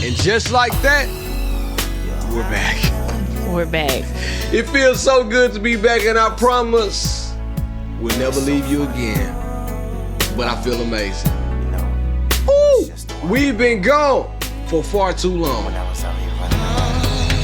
And just like that, we're back. We're back. It feels so good to be back, and I promise we'll never leave you again. But I feel amazing. Ooh, we've been gone for far too long.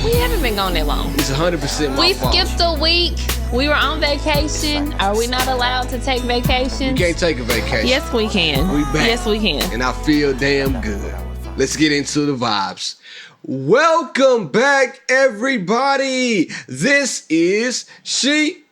We haven't been gone that long. It's 100% my We fault. skipped a week. We were on vacation. Are we not allowed to take vacations? We can't take a vacation. Yes, we can. We back. Yes, we can. And I feel damn good. Let's get into the vibes. Welcome back, everybody. This is She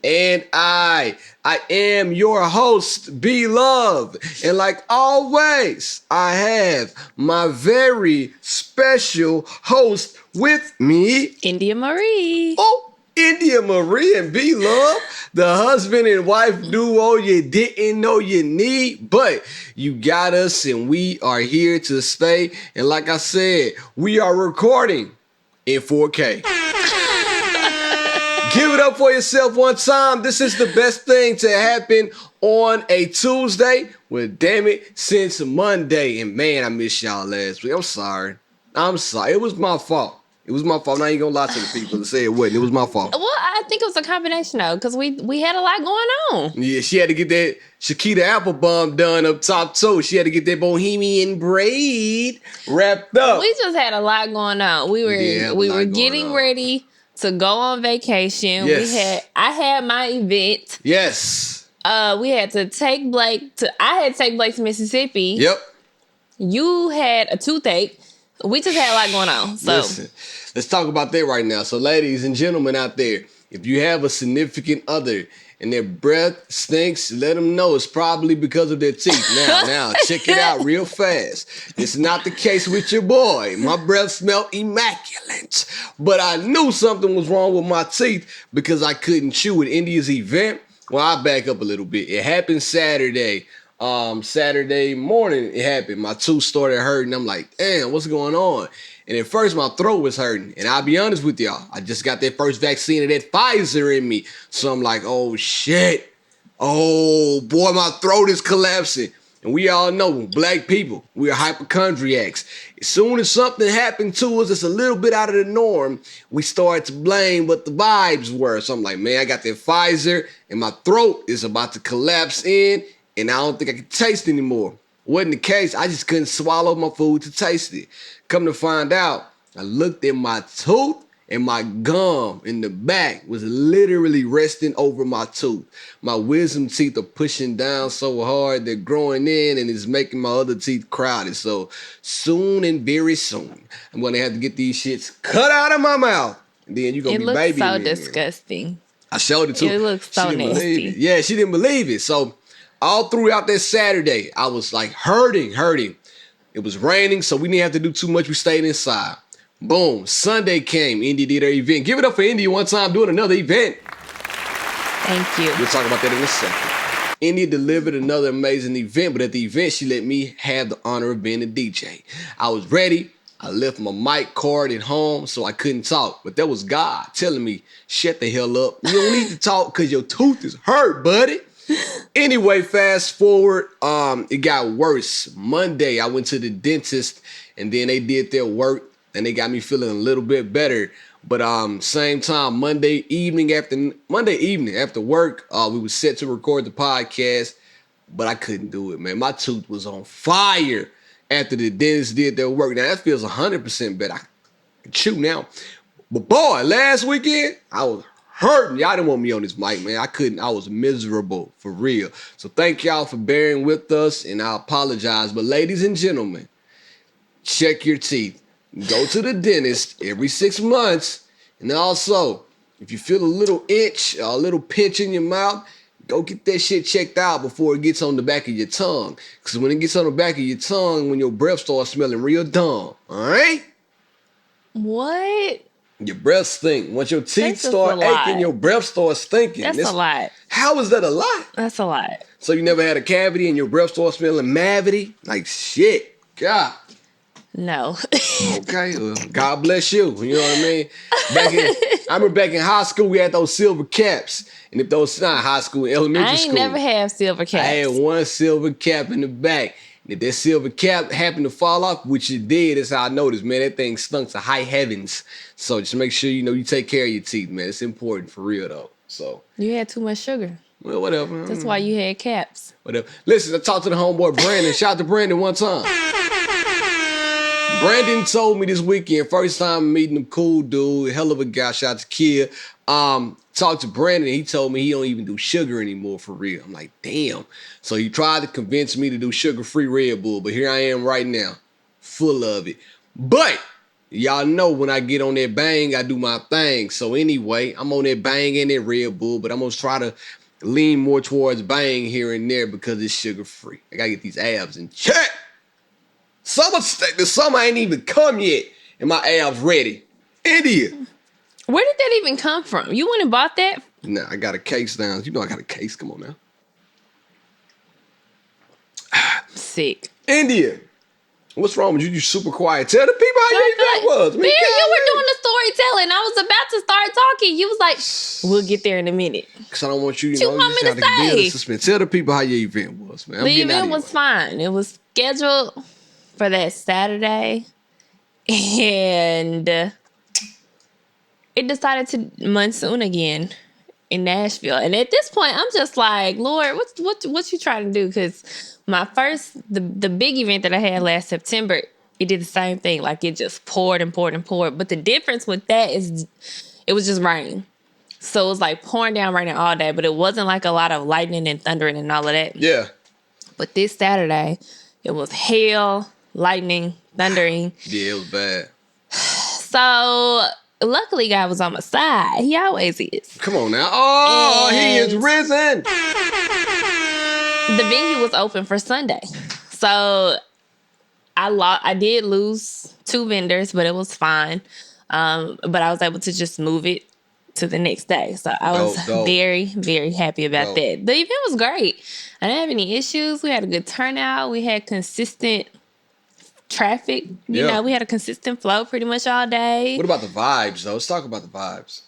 and I. I am your host, B-Love. And like always, I have my very special host with me. India Marie. Oh, India Marie and B-Love, the husband and wife duo you didn't know you need, but you got us and we are here to stay. And like I said, we are recording in 4K. Give it up for yourself one time. This is the best thing to happen on a Tuesday. Well, damn it, since Monday. And man, I missed y'all last week. I'm sorry. It was my fault. It was my fault. Now I ain't gonna lie to the people and say it wasn't. It was my fault. Well, I think it was a combination though, because we had a lot going on. Yeah, she had to get that Shakita Applebaum done up top too. She had to get that bohemian braid wrapped up. We just had a lot going on. We were getting ready to go on vacation. Yes. I had my event. Yes. We had to take Blake to Mississippi. Yep. You had a toothache. We just had a lot going on. So listen, let's talk about that right now. So ladies and gentlemen out there, if you have a significant other and their breath stinks, let them know it's probably because of their teeth. Now, check it out real fast. It's not the case with your boy. My breath smelled immaculate. But I knew something was wrong with my teeth because I couldn't chew at India's event. Well, I'll back up a little bit. It happened Saturday. Saturday morning it happened. My tooth started hurting. I'm like, damn, what's going on? And at first my throat was hurting. And I'll be honest with y'all, I just got that first vaccine of that Pfizer in me. So I'm like, oh shit. Oh boy, my throat is collapsing. And we all know, black people, we are hypochondriacs. As soon as something happened to us that's a little bit out of the norm, we start to blame what the vibes were. So I'm like, man, I got that Pfizer and my throat is about to collapse in. And I don't think I could taste anymore. Wasn't the case. I just couldn't swallow my food to taste it. Come to find out, I looked at my tooth and my gum in the back was literally resting over my tooth. My wisdom teeth are pushing down so hard, they're growing in and it's making my other teeth crowded. So soon and very soon, I'm going to have to get these shits cut out of my mouth. And then you're going to be baby. It looks so disgusting. I showed it to her. It looks so nasty. Yeah, she didn't believe it. So all throughout that Saturday, I was like hurting. It was raining, so we didn't have to do too much. We stayed inside. Boom. Sunday came. Indy did her event. Give it up for Indy one time doing another event. Thank you. We'll talk about that in a second. Indy delivered another amazing event, but at the event, she let me have the honor of being a DJ. I was ready. I left my mic card at home, so I couldn't talk. But that was God telling me, shut the hell up. You don't need to talk because your tooth is hurt, buddy. Anyway, fast forward, it got worse. Monday, I went to the dentist and then they did their work and they got me feeling a little bit better. But same time, Monday evening after work, we were set to record the podcast, but I couldn't do it, man. My tooth was on fire after the dentist did their work. Now that feels 100% better. I can chew now. But boy, last weekend, I was hurting. Y'all didn't want me on this mic, man. I was miserable, for real. So thank y'all for bearing with us, and I apologize. But ladies and gentlemen, check your teeth. Go to the dentist every 6 months. And also, if you feel a little itch or a little pinch in your mouth, go get that shit checked out before it gets on the back of your tongue. Because when it gets on the back of your tongue, when your breath starts smelling real dumb, all right? What? Your breath stink. Once your teeth start aching, your breath starts stinking. That's a lot. How is that a lot? That's a lot. So you never had a cavity and your breath starts smelling mavity? Like shit. God. No. Okay. Well, God bless you. You know what I mean? I remember back in high school, we had those silver caps. And if those not high school, elementary school. I ain't never had silver caps. I had one silver cap in the back. If that silver cap happened to fall off, which it did, that's how I noticed, man. That thing stunk to high heavens. So just make sure, you take care of your teeth, man. It's important for real, though. So You had too much sugar. Well, whatever. That's why you had caps. Whatever. Listen, I talked to the homeboy Brandon. Shout out to Brandon one time. Brandon told me this weekend, first time meeting him, cool dude, hell of a guy. Shout out to Kia. Talked to Brandon. He told me he don't even do sugar anymore for real. I'm like, damn. So he tried to convince me to do sugar-free Red Bull, but here I am right now, full of it. But y'all know when I get on that bang, I do my thing. So anyway, I'm on that bang and that Red Bull, but I'm going to try to lean more towards bang here and there because it's sugar-free. I got to get these abs in check. The summer ain't even come yet, and my abs ready. India. Where did that even come from? You went and bought that? Nah, I got a case down. You know I got a case. Come on now. Sick. India. What's wrong with you? You super quiet. Tell the people how your event was. Man, you were doing the storytelling. I was about to start talking. You was like, we'll get there in a minute. Because I don't want you, you want me to say? Suspense. Tell the people how your event was, man. The event was fine. It was scheduled for that Saturday. And it decided to monsoon again in Nashville. And at this point, I'm just like, Lord, what you trying to do? Because the big event that I had last September, it did the same thing. Like, it just poured and poured and poured. But the difference with that is it was just rain. So it was like pouring down, raining all day. But it wasn't like a lot of lightning and thundering and all of that. Yeah. But this Saturday, it was hail, lightning, thundering. Yeah, it was bad. So luckily, God was on my side. He always is. Come on now. Oh, he is risen. The venue was open for Sunday. So I did lose 2 vendors, but it was fine. But I was able to just move it to the next day. So I was very, very happy about that. The event was great. I didn't have any issues. We had a good turnout. We had consistent traffic. You know, we had a consistent flow pretty much all day. What about the vibes, though? Let's talk about the vibes.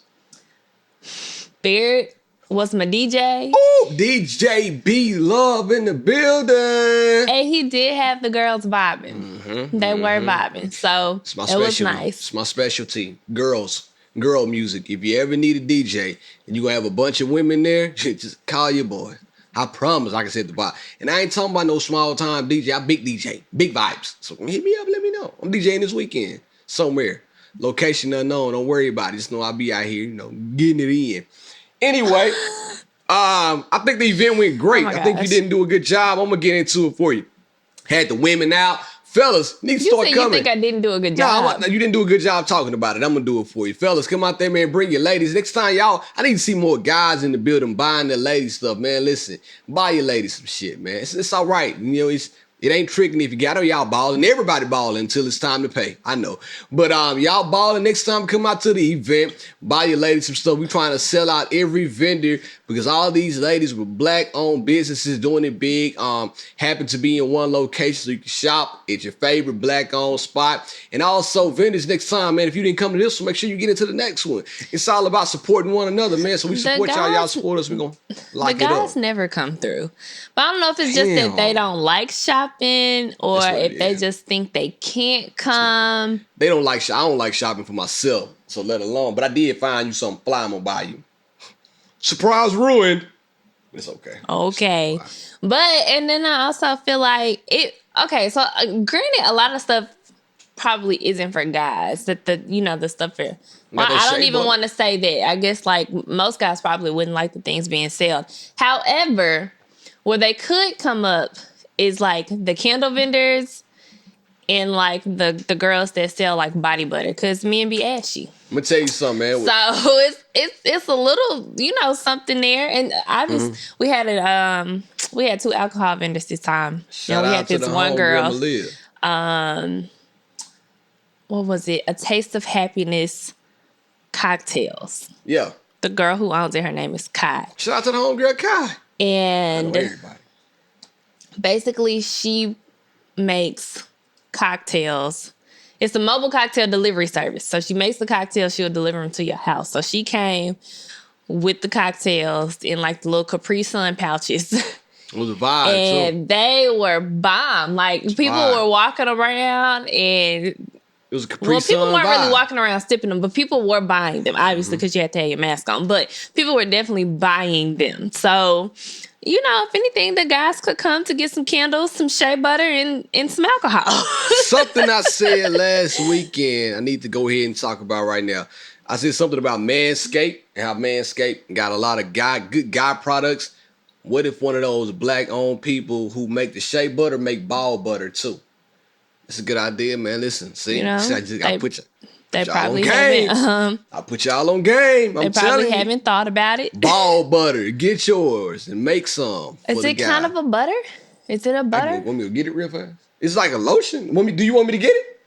Beard was my DJ. Oh, DJ B Love in the building. And he did have the girls vibing. Mm-hmm, they were vibing. So it was nice. It's my specialty. Girl music. If you ever need a DJ and you gonna have a bunch of women there, just call your boy. I promise, like I said, the vibe. And I ain't talking about no small time DJ. I big DJ. Big vibes. So hit me up, let me know. I'm DJing this weekend somewhere. Location unknown. Don't worry about it. Just know I'll be out here, getting it in. Anyway, I think the event went great. I think you didn't do a good job. I'm going to get into it for you. Had the women out. Fellas, need to start coming. You think I didn't do a good job? No, you didn't do a good job talking about it. I'm going to do it for you. Fellas, come out there, man. Bring your ladies. Next time, y'all, I need to see more guys in the building buying their ladies stuff, man. Listen, buy your ladies some shit, man. It's all right. It ain't tricking if you got her, y'all balling. Everybody balling until it's time to pay. I know. But y'all balling next time, come out to the event. Buy your ladies some stuff. We trying to sell out every vendor because all these ladies were black-owned businesses doing it big. Happen to be in one location so you can shop at your favorite black-owned spot. And also vendors next time, man. If you didn't come to this one, make sure you get into the next one. It's all about supporting one another, man. So we support y'all support us. We're going to like it up. The guys never come through. But I don't know if it's just that they don't like shopping or if they just think they can't come. They don't like I don't like shopping for myself, so let alone. But I did find you something fly I'm going to buy you. Surprise ruined. It's okay. Okay. And then I also feel like so granted, a lot of stuff probably isn't for guys. The stuff for... Well, I don't even want to say that. I guess like most guys probably wouldn't like the things being sold. However, where they could come up is like the candle vendors and like the girls that sell like body butter because men be ashy. I'm gonna tell you something, man. So it's a little something there, and we had 2 alcohol vendors this time. Shout we out had to this the one girl. Malia. What was it? A Taste of Happiness cocktails. Yeah. The girl who owns it, her name is Kai. Shout out to the homegirl Kai. And basically she makes cocktails. It's a mobile cocktail delivery service. So she makes the cocktails, she'll deliver them to your house. So she came with the cocktails in like the little Capri Sun pouches. It was a vibe too. And they were bomb. Like, people were walking around and... It was a Capri Sun people weren't really vibe. walking around sipping them, but people were buying them, obviously, because you had to have your mask on. But people were definitely buying them. So, you know, if anything, the guys could come to get some candles, some shea butter, and some alcohol. Something I said last weekend, I need to go ahead and talk about right now. I said something about Manscaped and how Manscaped got a lot of good guy products. What if one of those black-owned people who make the shea butter make ball butter too? It's a good idea, man. Listen, see, You know, I put they y'all probably on game. haven't. I put y'all on game. They probably haven't thought about it. Ball butter, get yours and make some. Is it kind of a butter? Is it a butter? Want me to get it real fast? It's like a lotion. Do you want me to get it?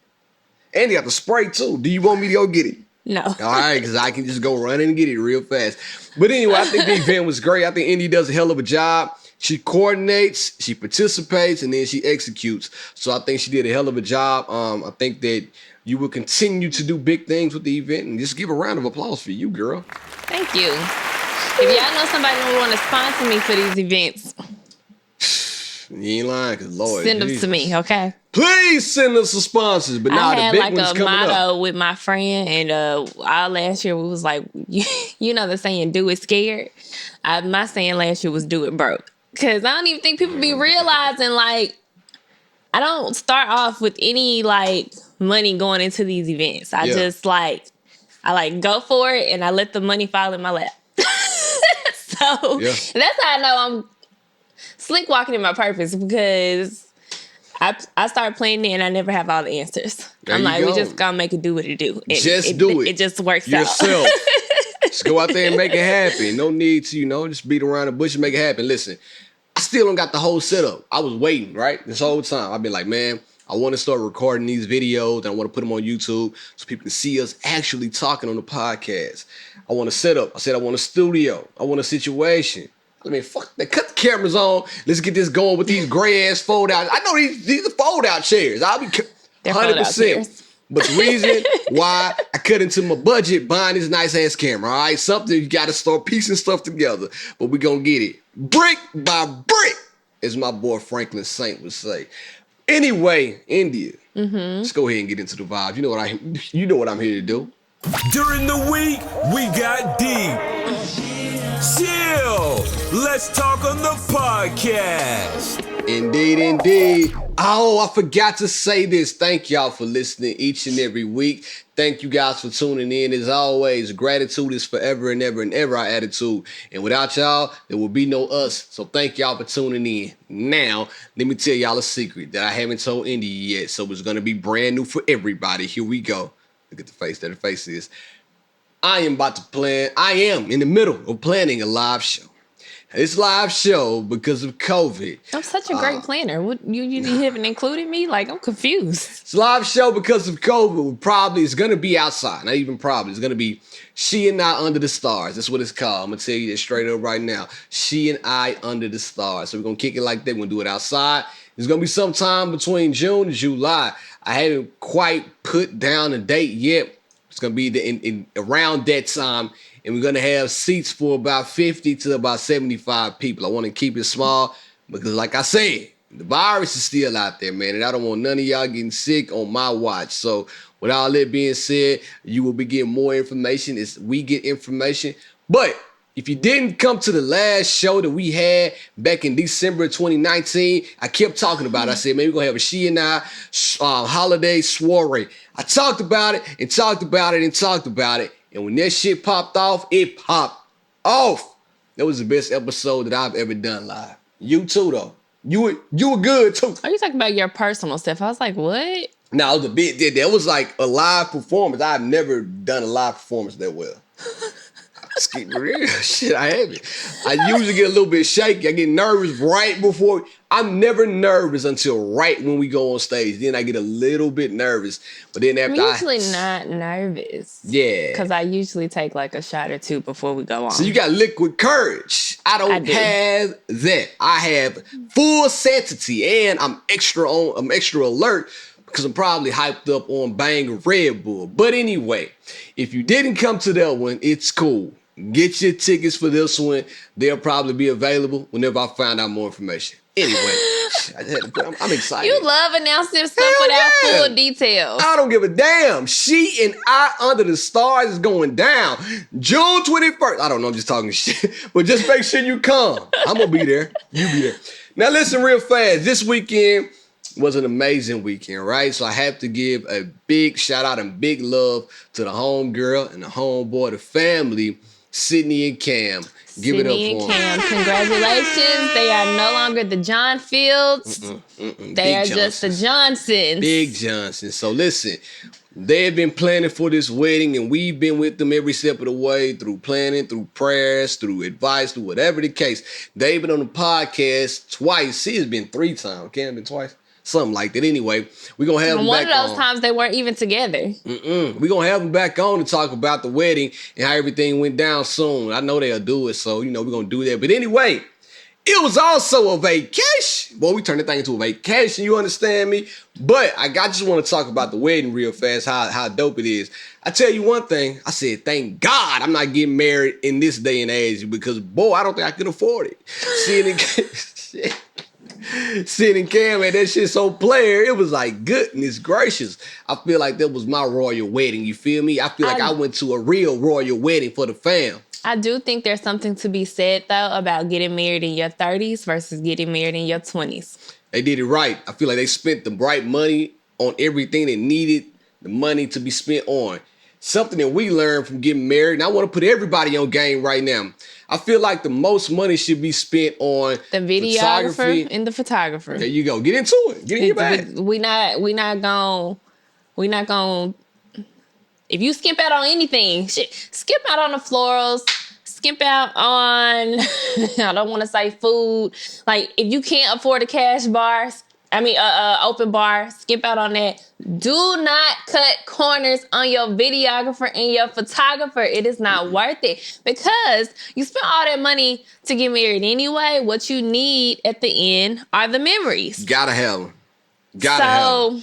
And you got the spray too. Do you want me to go get it? No. All right, because I can just go run and get it real fast. But anyway, I think the event was great. I think Indy does a hell of a job. She coordinates, she participates, and then she executes. So I think she did a hell of a job. I think that you will continue to do big things with the event, and just give a round of applause for you, girl. Thank you. If y'all know somebody who want to sponsor me for these events, you ain't lying, because Lord, send them to me, okay? Please send us some sponsors. But now the big one's coming up. I had like a motto with my friend, and all last year we was like, you know the saying, do it scared? My saying last year was do it broke. Because I don't even think people be realizing, like, I don't start off with any, like, money going into these events. I just, like, go for it, and I let the money fall in my lap. So that's how I know I'm slick walking in my purpose, because I start playing it, and I never have all the answers. I'm like, we just gonna make it do what it do. Do it. It just works yourself. out. Just go out there and make it happen. No need to, just beat around the bush and make it happen. Listen, I still don't got the whole setup. I was waiting, right? This whole time. I've been like, man, I want to start recording these videos and I want to put them on YouTube so people can see us actually talking on the podcast. I want to set up. I said I want a studio. I want a situation. I mean, fuck that. Cut the cameras on. Let's get this going with these gray ass fold out. I know these are fold out chairs. I'll be 100%. But the reason why I cut into my budget buying this nice ass camera, all right? Something you got to start piecing stuff together. But we going to get it brick by brick, as my boy Franklin Saint would say. Anyway, India, let's go ahead and get into the vibes. You know what I'm here to do. During the week, we got deep. Chill. Let's talk on the podcast. Indeed. Oh, I forgot to say this. Thank y'all for listening each and every week. Thank you guys for tuning in. As always, gratitude is forever and ever our attitude. And without y'all, there will be no us. So thank y'all for tuning in. Now, let me tell y'all a secret that I haven't told Indy yet. So it's going to be brand new for everybody. Here we go. Look at the face. There the face is. I am in the middle of planning a live show. This live show, because of COVID. I'm such a great planner. You haven't included me? Like, I'm confused. It's a live show because of COVID. It's going to be outside. Not even probably. It's going to be She and I Under the Stars. That's what it's called. I'm going to tell you that straight up right now. She and I Under the Stars. So we're going to kick it like that. We're going to do it outside. It's going to be sometime between June and July. I haven't quite put down a date yet. It's going to be in around that time. And we're going to have seats for about 50 to about 75 people. I want to keep it small because, like I said, the virus is still out there, man. And I don't want none of y'all getting sick on my watch. So with all that being said, you will be getting more information as we get information. But if you didn't come to the last show that we had back in December 2019, I kept talking about it. I said, man, we're going to have a She and I holiday soiree. I talked about it and talked about it and talked about it. And when that shit popped off, it popped off. That was the best episode that I've ever done live. You too, though. You were good, too. Are you talking about your personal stuff? I was like, what? No, it was a bit. That was like a live performance. I've never done a live performance that well. Shit, I haven't. I usually get a little bit shaky. I get nervous right before. I'm never nervous until right when we go on stage. Then I get a little bit nervous. But then after I'm usually not nervous. Yeah. Because I usually take like a shot or two before we go on. So you got liquid courage. I don't have that. I have full satiety and I'm extra alert because I'm probably hyped up on Bang Red Bull. But anyway, if you didn't come to that one, it's cool. Get your tickets for this one. They'll probably be available whenever I find out more information. Anyway, I'm excited. You love announcing stuff Hell without yeah. full details. I don't give a damn. She and I Under the Stars is going down June 21st. I don't know, I'm just talking shit. But just make sure you come. I'm going to be there. You be there. Now listen real fast. This weekend was an amazing weekend, right? So I have to give a big shout out and big love to the homegirl and the homeboy, the family, Sydney and Cam. Give it up Sydney for and them. Cam, congratulations. They are no longer the John Fields. They Big are just the Johnsons. Johnsons. Big Johnson. So listen, they've been planning for this wedding, and we've been with them every step of the way through planning, through prayers, through advice, through whatever the case. They've been on the podcast twice. See, it's been 3 times. Can't have been twice. Something like that. Anyway, we're going to have them One back of those on. times they weren't even together. We're going to have them back on to talk about the wedding and how everything went down soon. I know they'll do it, so, we're going to do that. But anyway, it was also a vacation. Boy, we turned the thing into a vacation, you understand me? But I just want to talk about the wedding real fast, how dope it is. I tell you one thing, I said, thank God I'm not getting married in this day and age because, boy, I don't think I could afford it. Sitting Cam and that shit so player, it was like, goodness gracious. I feel like that was my royal wedding, you feel me? I feel like I went to a real royal wedding for the fam. I do think there's something to be said, though, about getting married in your 30s versus getting married in your 20s. They did it right. I feel like they spent the right money on everything they needed the money to be spent on. Something that we learned from getting married, and I want to put everybody on game right now. I feel like the most money should be spent on The videographer photography. and the photographer. There you go. Get into it. Get in your bag. We not gonna. If you skimp out on anything, shit, skip out on the florals, skimp out on, I don't want to say food. Like, if you can't afford a cash bar, open bar, skip out on that. Do not cut corners on your videographer and your photographer. It is not worth it because you spent all that money to get married anyway. What you need at the end are the memories. Gotta have them. Gotta have them.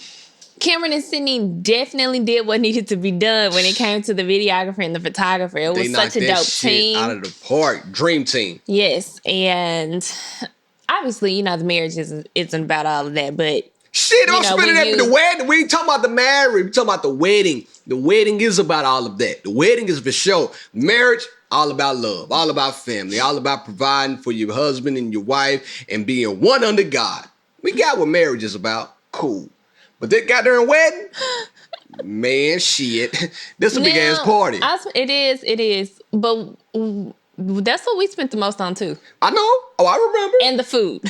Cameron and Sydney definitely did what needed to be done when it came to the videographer and the photographer. It was such a dope team. Out of the park. Dream team. Yes, and obviously, the marriage isn't about all of that, but shit, don't spend it at the wedding. We ain't talking about the marriage. We talking about the wedding. The wedding is about all of that. The wedding is for sure. Marriage, all about love, all about family, all about providing for your husband and your wife and being one under God. We got what marriage is about. Cool. But that goddamn wedding, man, shit. That's a big ass party. It is. But that's what we spent the most on too. I know. Oh, I remember. And the food.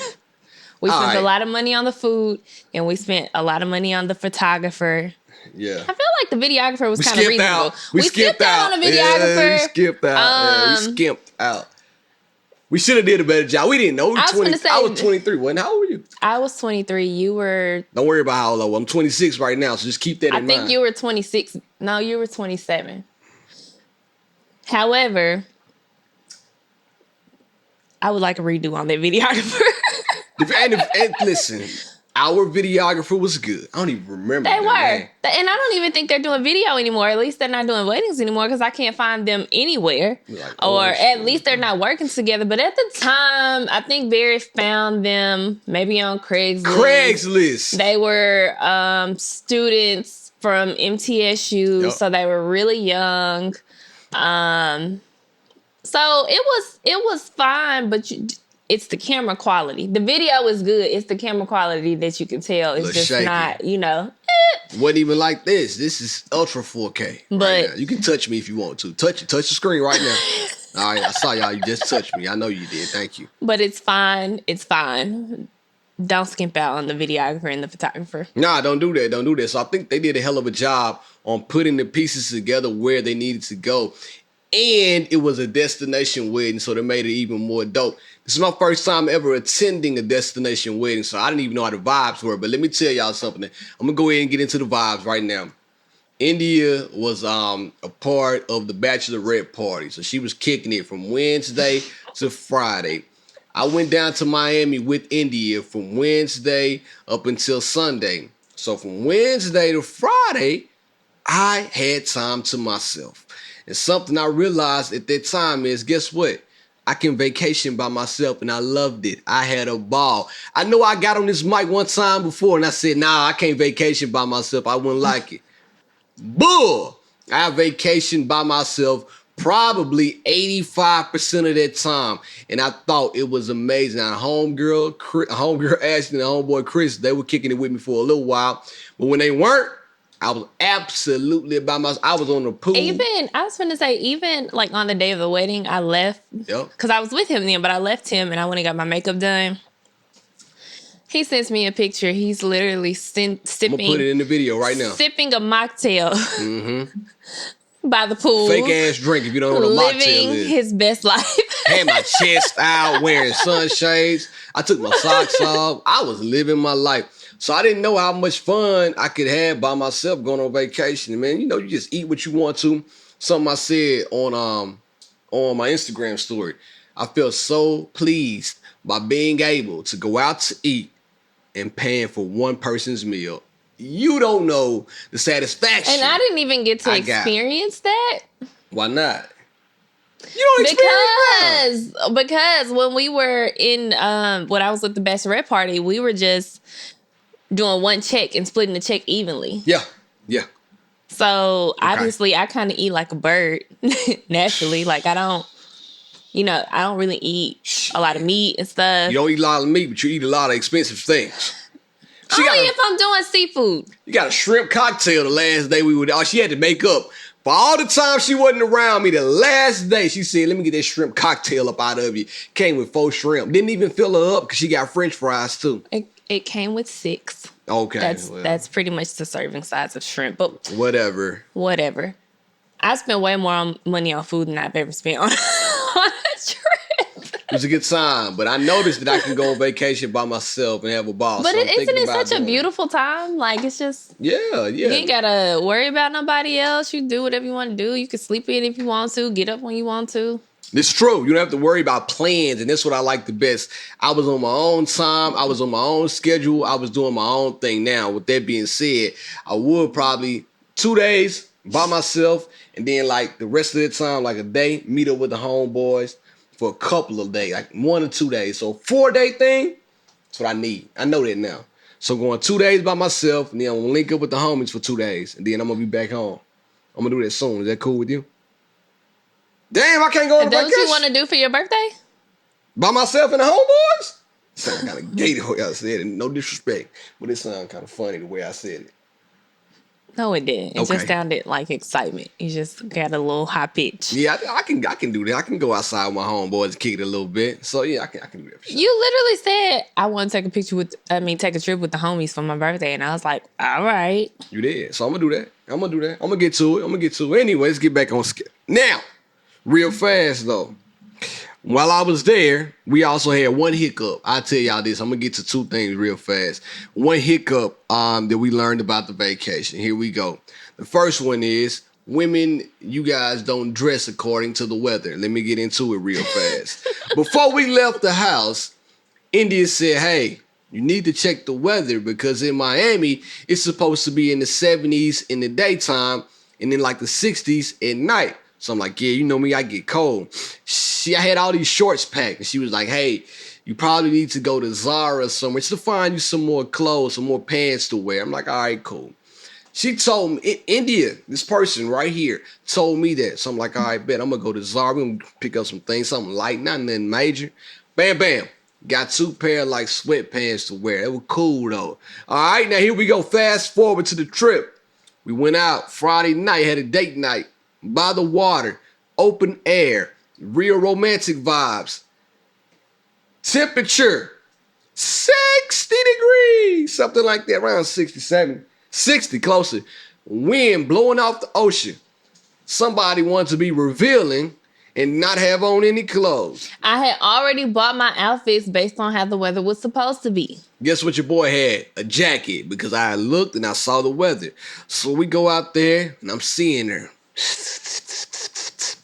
We spent a lot of money on the food, and we spent a lot of money on the photographer. Yeah. I feel like the videographer was kind of reasonable. We skipped out on the videographer. Yeah, we skipped out. We skipped out. We should have did a better job. We didn't know. I was 23. How old were you? I was 23. You were... Don't worry about how old I was. I'm 26 right now, so just keep that in mind. I think you were 26. No, you were 27. However, I would like a redo on that videographer. and listen, our videographer was good. I don't even remember. They were. Name. And I don't even think they're doing video anymore. At least they're not doing weddings anymore because I can't find them anywhere. Or at least they're not working together. But at the time, I think Barry found them maybe on Craigslist. They were students from MTSU, so they were really young. So it was fine, but it's the camera quality. The video is good. It's the camera quality that you can tell. It's just shaky. Not, Wasn't even like this. This is Ultra 4K. But right now. You can touch me if you want to. Touch the screen right now. All right, I saw y'all. You just touched me. I know you did. Thank you. But it's fine. It's fine. Don't skimp out on the videographer and the photographer. Nah, don't do that. Don't do that. So I think they did a hell of a job on putting the pieces together where they needed to go. And it was a destination wedding, so they made it even more dope. This is my first time ever attending a destination wedding, so I didn't even know how the vibes were. But let me tell y'all something. I'm going to go ahead and get into the vibes right now. India was a part of the bachelorette party, so she was kicking it from Wednesday to Friday. I went down to Miami with India from Wednesday up until Sunday. So from Wednesday to Friday, I had time to myself. And something I realized at that time is, guess what? I can vacation by myself, and I loved it. I had a ball. I know I got on this mic one time before, and I said, nah, I can't vacation by myself. I wouldn't like it. Bull! I vacationed by myself probably 85% of that time, and I thought it was amazing. Now, homegirl Ashley and homeboy Chris, they were kicking it with me for a little while, but when they weren't, I was absolutely by myself. I was on the pool. I was gonna say, even like on the day of the wedding, I left because I was with him then, but I left him and I went and got my makeup done. He sends me a picture. He's literally sipping. I'm gonna put it in the video right now. Sipping a mocktail by the pool. Fake ass drink if you don't know what a mocktail is. Living his best life. Had my chest out, wearing sunshades. I took my socks off. I was living my life. So I didn't know how much fun I could have by myself going on vacation. Man, you know, you just eat what you want to. Something I said on my Instagram story. I felt so pleased by being able to go out to eat and paying for one person's meal. You don't know the satisfaction. And I didn't even get to experience that. Why not? You don't experience that. Because when we were in when I was with the bachelorette party, we were just doing one check and splitting the check evenly. Yeah. So obviously I kind of eat like a bird naturally. Like I don't really eat a lot of meat and stuff. You don't eat a lot of meat, but you eat a lot of expensive things. Only if I'm doing seafood. You got a shrimp cocktail the last day she had to make up. For all the time she wasn't around me, the last day she said, let me get that shrimp cocktail up out of you. Came with 4 shrimp. Didn't even fill her up because she got french fries too. It came with 6. Okay. That's pretty much the serving size of shrimp. But Whatever. I spent way more money on food than I've ever spent on a trip. It was a good time, but I noticed that I can go on vacation by myself and have a ball. But isn't it such a beautiful time? Like, it's just... Yeah. You ain't gotta worry about nobody else. You do whatever you want to do. You can sleep in if you want to. Get up when you want to. It's true. You don't have to worry about plans, and that's what I like the best. I was on my own time. I was on my own schedule. I was doing my own thing. Now, with that being said, I would probably 2 days by myself, and then like the rest of the time, like a day, meet up with the homeboys for a couple of days, like 1 or 2 days. So 4-day thing, that's what I need. I know that now. So going 2 days by myself, and then I'm gonna link up with the homies for 2 days, and then I'm gonna be back home. I'm gonna do that soon. Is that cool with you? Damn, I can't go on vacation. What you want to do for your birthday? By myself and the homeboys? Sound kind of gay the way I said it. No disrespect, but it sounded kind of funny the way I said it. No, it didn't. It just sounded like excitement. You just got a little high pitch. Yeah, I can do that. I can go outside with my homeboys and kick it a little bit. So yeah, I can do that for sure. You literally said I want to take a trip with the homies for my birthday, and I was like, all right. You did. So I'm gonna do that. I'm gonna get to it. Anyway, let's get back on schedule. Now, real fast though. While I was there, we also had one hiccup. I'll tell y'all this. I'm going to get to 2 things real fast. One hiccup that we learned about the vacation. Here we go. The first one is, women, you guys don't dress according to the weather. Let me get into it real fast. Before we left the house, India said, hey, you need to check the weather because in Miami, it's supposed to be in the 70s in the daytime and in like the 60s at night. So I'm like, yeah, you know me, I get cold. I had all these shorts packed. And she was like, hey, you probably need to go to Zara somewhere to find you some more clothes, some more pants to wear. I'm like, all right, cool. She told me, India, this person right here, told me that. So I'm like, all right, bet. I'm going to go to Zara. We're going to pick up some things, something light, not nothing major. Bam, bam. Got 2 pair of like sweatpants to wear. It was cool, though. All right, now here we go. Fast forward to the trip. We went out Friday night, had a date night. By the water, open air, real romantic vibes. Temperature, 60 degrees, something like that, around 67, 60 closer. Wind blowing off the ocean. Somebody wanted to be revealing and not have on any clothes. I had already bought my outfits based on how the weather was supposed to be. Guess what your boy had? A jacket, because I looked and I saw the weather. So we go out there and I'm seeing her.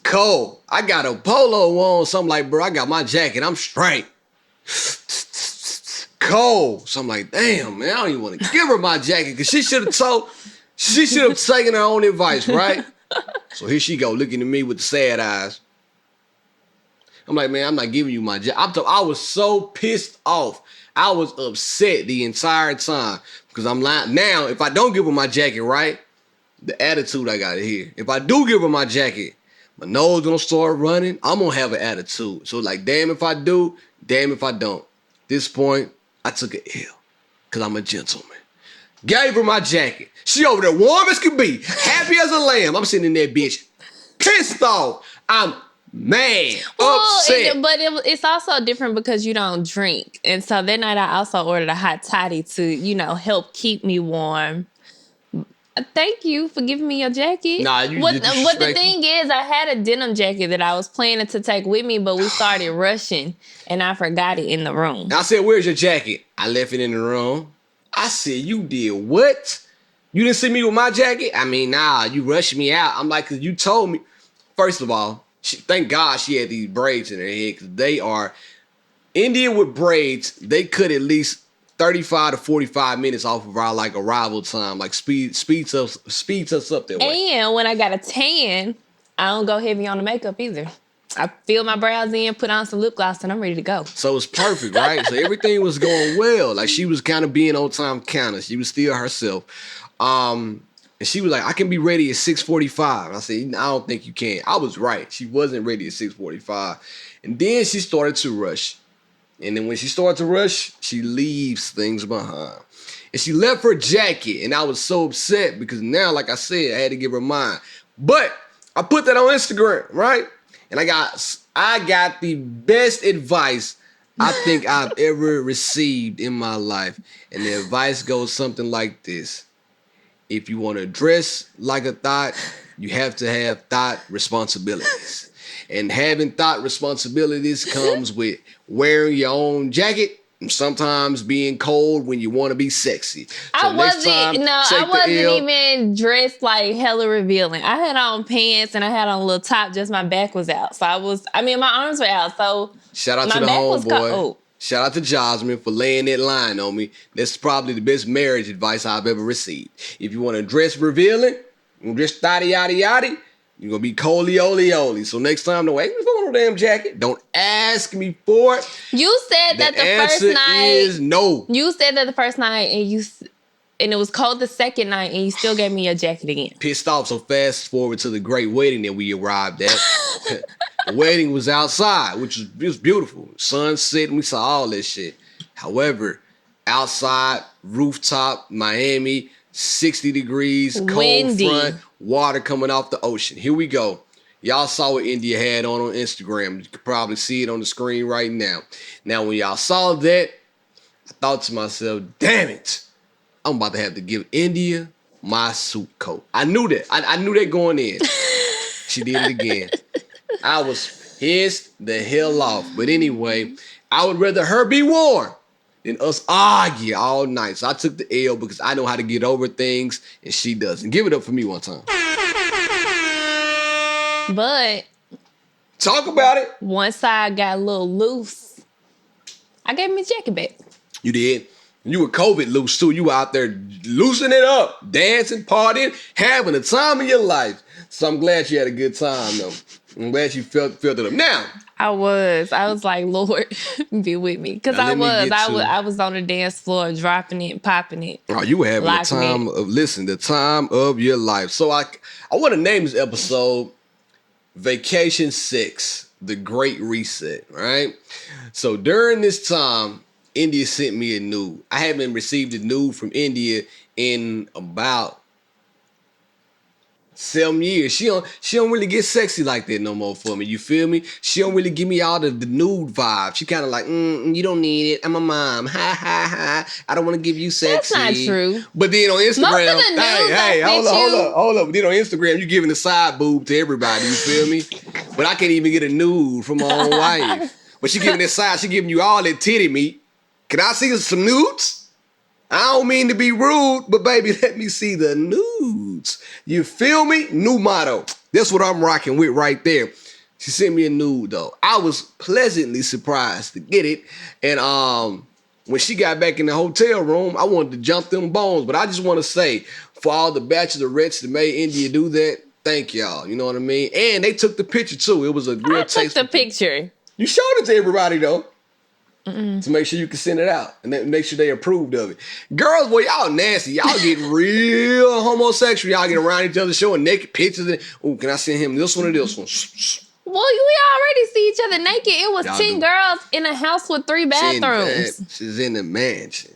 Cold. I got a polo on. So I'm like, bro, I got my jacket. I'm straight. Cold. So I'm like, damn, man, I don't even want to give her my jacket because she should have told She should have taken her own advice, right? So here she go, looking at me with the sad eyes. I'm like, man, I'm not giving you my jacket. I was so pissed off. I was upset the entire time because I'm like, now if I don't give her my jacket, right, the attitude I got here. If I do give her my jacket, my nose gonna start running. I'm gonna have an attitude. So like, damn if I do, damn if I don't. At this point, I took an L because I'm a gentleman. Gave her my jacket. She over there warm as could be, happy as a lamb. I'm sitting in there, bitch, pissed off. I'm mad, upset. It's also different because you don't drink. And so that night I also ordered a hot toddy to, help keep me warm. Thank you for giving me your jacket. Nah, you What disrespectful. the thing is, I had a denim jacket that I was planning to take with me, but we started rushing and I forgot it in the room. I said, where's your jacket? I left it in the room. I said, you did what? You didn't see me with my jacket? I mean, nah, you rushed me out. I'm like, 'cause you told me. First of all, thank God she had these braids in her head, because they are, India with braids, they cut at least 35 to 45 minutes off of our like arrival time, like speeds us up that way. And when I got a tan, I don't go heavy on the makeup either. I fill my brows in, put on some lip gloss, and I'm ready to go. So it's perfect, right? So everything was going well. Like she was kind of being on time counter. She was still herself. And she was like, I can be ready at 6:45. I said, I don't think you can. I was right. She wasn't ready at 6:45. And then she started to rush. And then when she started to rush, she leaves things behind. And she left her jacket. And I was so upset because now, like I said, I had to give her mine. But I put that on Instagram, right? And I got the best advice I think I've ever received in my life. And the advice goes something like this. If you want to dress like a thought, you have to have thought responsibilities. And having thought responsibilities comes with wearing your own jacket and sometimes being cold when you want to be sexy. So I wasn't even dressed like hella revealing. I had on pants and I had on a little top, just my back was out. So my arms were out. So shout out my to the back was homeboy. Shout out to Jasmine for laying that line on me. That's probably the best marriage advice I've ever received. If you want to dress revealing, you dress thotty yaddy yaddy, you're going to be coley oly oly. So next time, don't wait for no damn jacket. Don't ask me for it. You said that the first night is no. You said that the first night and it was cold the second night and you still gave me a jacket again. Pissed off. So fast forward to the great wedding that we arrived at. The wedding was outside, which was beautiful. Sunset, and we saw all that shit. However, outside, rooftop, Miami, 60 degrees, cold windy front, water coming off the ocean. Here we go. Y'all saw what India had on Instagram. You could probably see it on the screen right now. Now, when y'all saw that, I thought to myself, damn it, I'm about to have to give India my suit coat. I knew that. I knew that going in. She did it again. I was pissed the hell off. But anyway, I would rather her be warm than us argue all night. So I took the L because I know how to get over things and she doesn't. Give it up for me one time. But talk about it. Once I got a little loose, I gave me a jacket back. You did. You were COVID loose too. You were out there loosening it up, dancing, partying, having the time of your life. So I'm glad you had a good time though. I'm glad you felt it up. Now, I was like, Lord, be with me. Because I was on the dance floor, dropping it, popping it. Oh, you were having the time of your life. So I want to name this episode Vacation 6, The Great Reset, right? So during this time, India sent me a nude. I haven't received a nude from India in about 7 years. She don't really get sexy like that no more for me. You feel me? She don't really give me all the nude vibe. She kind of like, you don't need it. I'm a mom. Ha ha ha. I don't want to give you sexy. That's not true. But then on Instagram, most of the nudes hold up. But then on Instagram, you giving the side boob to everybody. You feel me? But I can't even get a nude from my own wife. But she giving that side. She giving you all that titty meat. Can I see some nudes? I don't mean to be rude, but baby, let me see the nudes. You feel me? New motto. That's what I'm rocking with right there. She sent me a nude though. I was pleasantly surprised to get it. And when she got back in the hotel room, I wanted to jump them bones. But I just want to say, for all the bachelorettes that made India do that. Thank y'all. You know what I mean? And they took the picture too. It was a real I took the picture. You showed it to everybody though. To make sure you can send it out and then make sure they approved of it. Girls, boy, y'all nasty. Y'all get real homosexual. Y'all get around each other showing naked pictures. Oh, can I send him this one or this one? Well, we already see each other naked. It was Y'all 10 do. girls in a house with 3 bathrooms. She's in the mansion.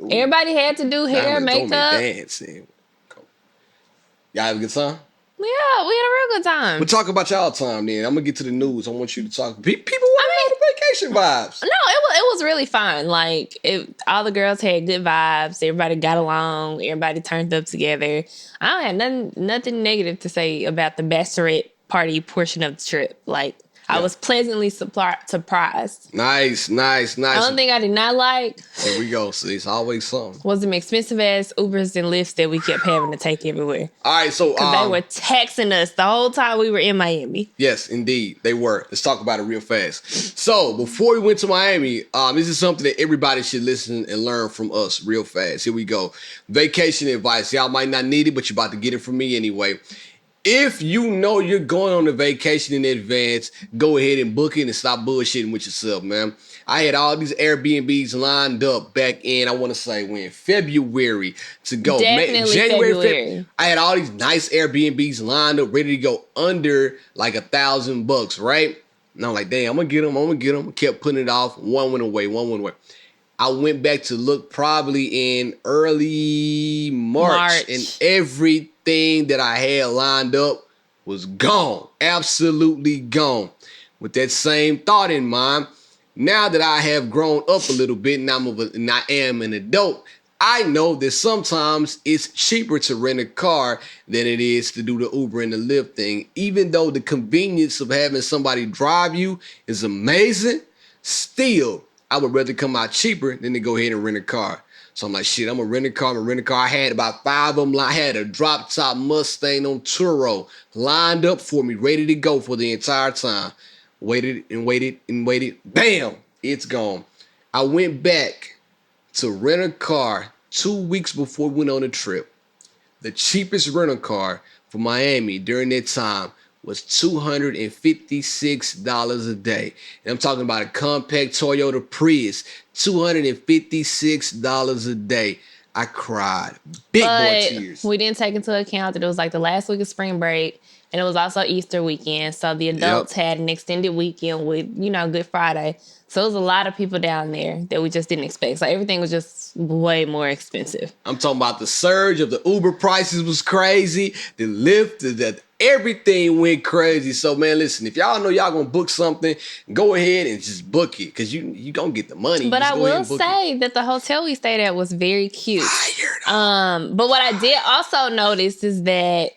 Ooh, Everybody had to do hair, diamonds on me makeup. dancing. Y'all have a good time? Yeah, we had a real good time. We'll talk about y'all time then. I'm gonna get to the news. I want you to talk. People want to know the vacation vibes. No, it was really fun. Like all the girls had good vibes. Everybody got along. Everybody turned up together. I don't have nothing negative to say about the bachelorette party portion of the trip. Like I was pleasantly surprised. Nice. The only thing I did not like. Here we go. See, it's always something. Was them expensive ass Ubers and Lyfts that we kept having to take everywhere. All right, so They were texting us the whole time we were in Miami. Yes, indeed, they were. Let's talk about it real fast. So before we went to Miami, this is something that everybody should listen and learn from us real fast. Here we go. Vacation advice. Y'all might not need it, but you're about to get it from me anyway. If you know you're going on a vacation in advance, go ahead and book it and stop bullshitting with yourself, man. I had all these Airbnbs lined up back in, I want to say when, February to go. Definitely February. I had all these nice Airbnbs lined up, ready to go under like $1,000, right? And I'm like, damn, I'm gonna get them. Kept putting it off. One went away. I went back to look probably in early March. And everything that I had lined up was gone. Absolutely gone. With that same thought in mind, now that I have grown up a little bit and I am an adult, I know that sometimes it's cheaper to rent a car than it is to do the Uber and the Lyft thing. Even though the convenience of having somebody drive you is amazing, still, I would rather come out cheaper than to go ahead and rent a car. So I'm like, shit, I'm gonna rent a car. I had about 5 of them. I had a drop top Mustang on Turo lined up for me, ready to go for the entire time. Waited. Bam, it's gone. I went back to rent a car 2 weeks before we went on a trip. The cheapest rental car for Miami during that time was $256 a day. And I'm talking about a compact Toyota Prius, $256 a day. I cried. Big boy tears. We didn't take into account that it was like the last week of spring break and it was also Easter weekend. So the adults had an extended weekend with, Good Friday. So it was a lot of people down there that we just didn't expect. So everything was just way more expensive. I'm talking about the surge of the Uber prices was crazy. The Lyft, everything went crazy. So, man, listen, if y'all know y'all going to book something, go ahead and just book it because you going to get the money. But I will say that the hotel we stayed at was very cute. But what I did also notice is that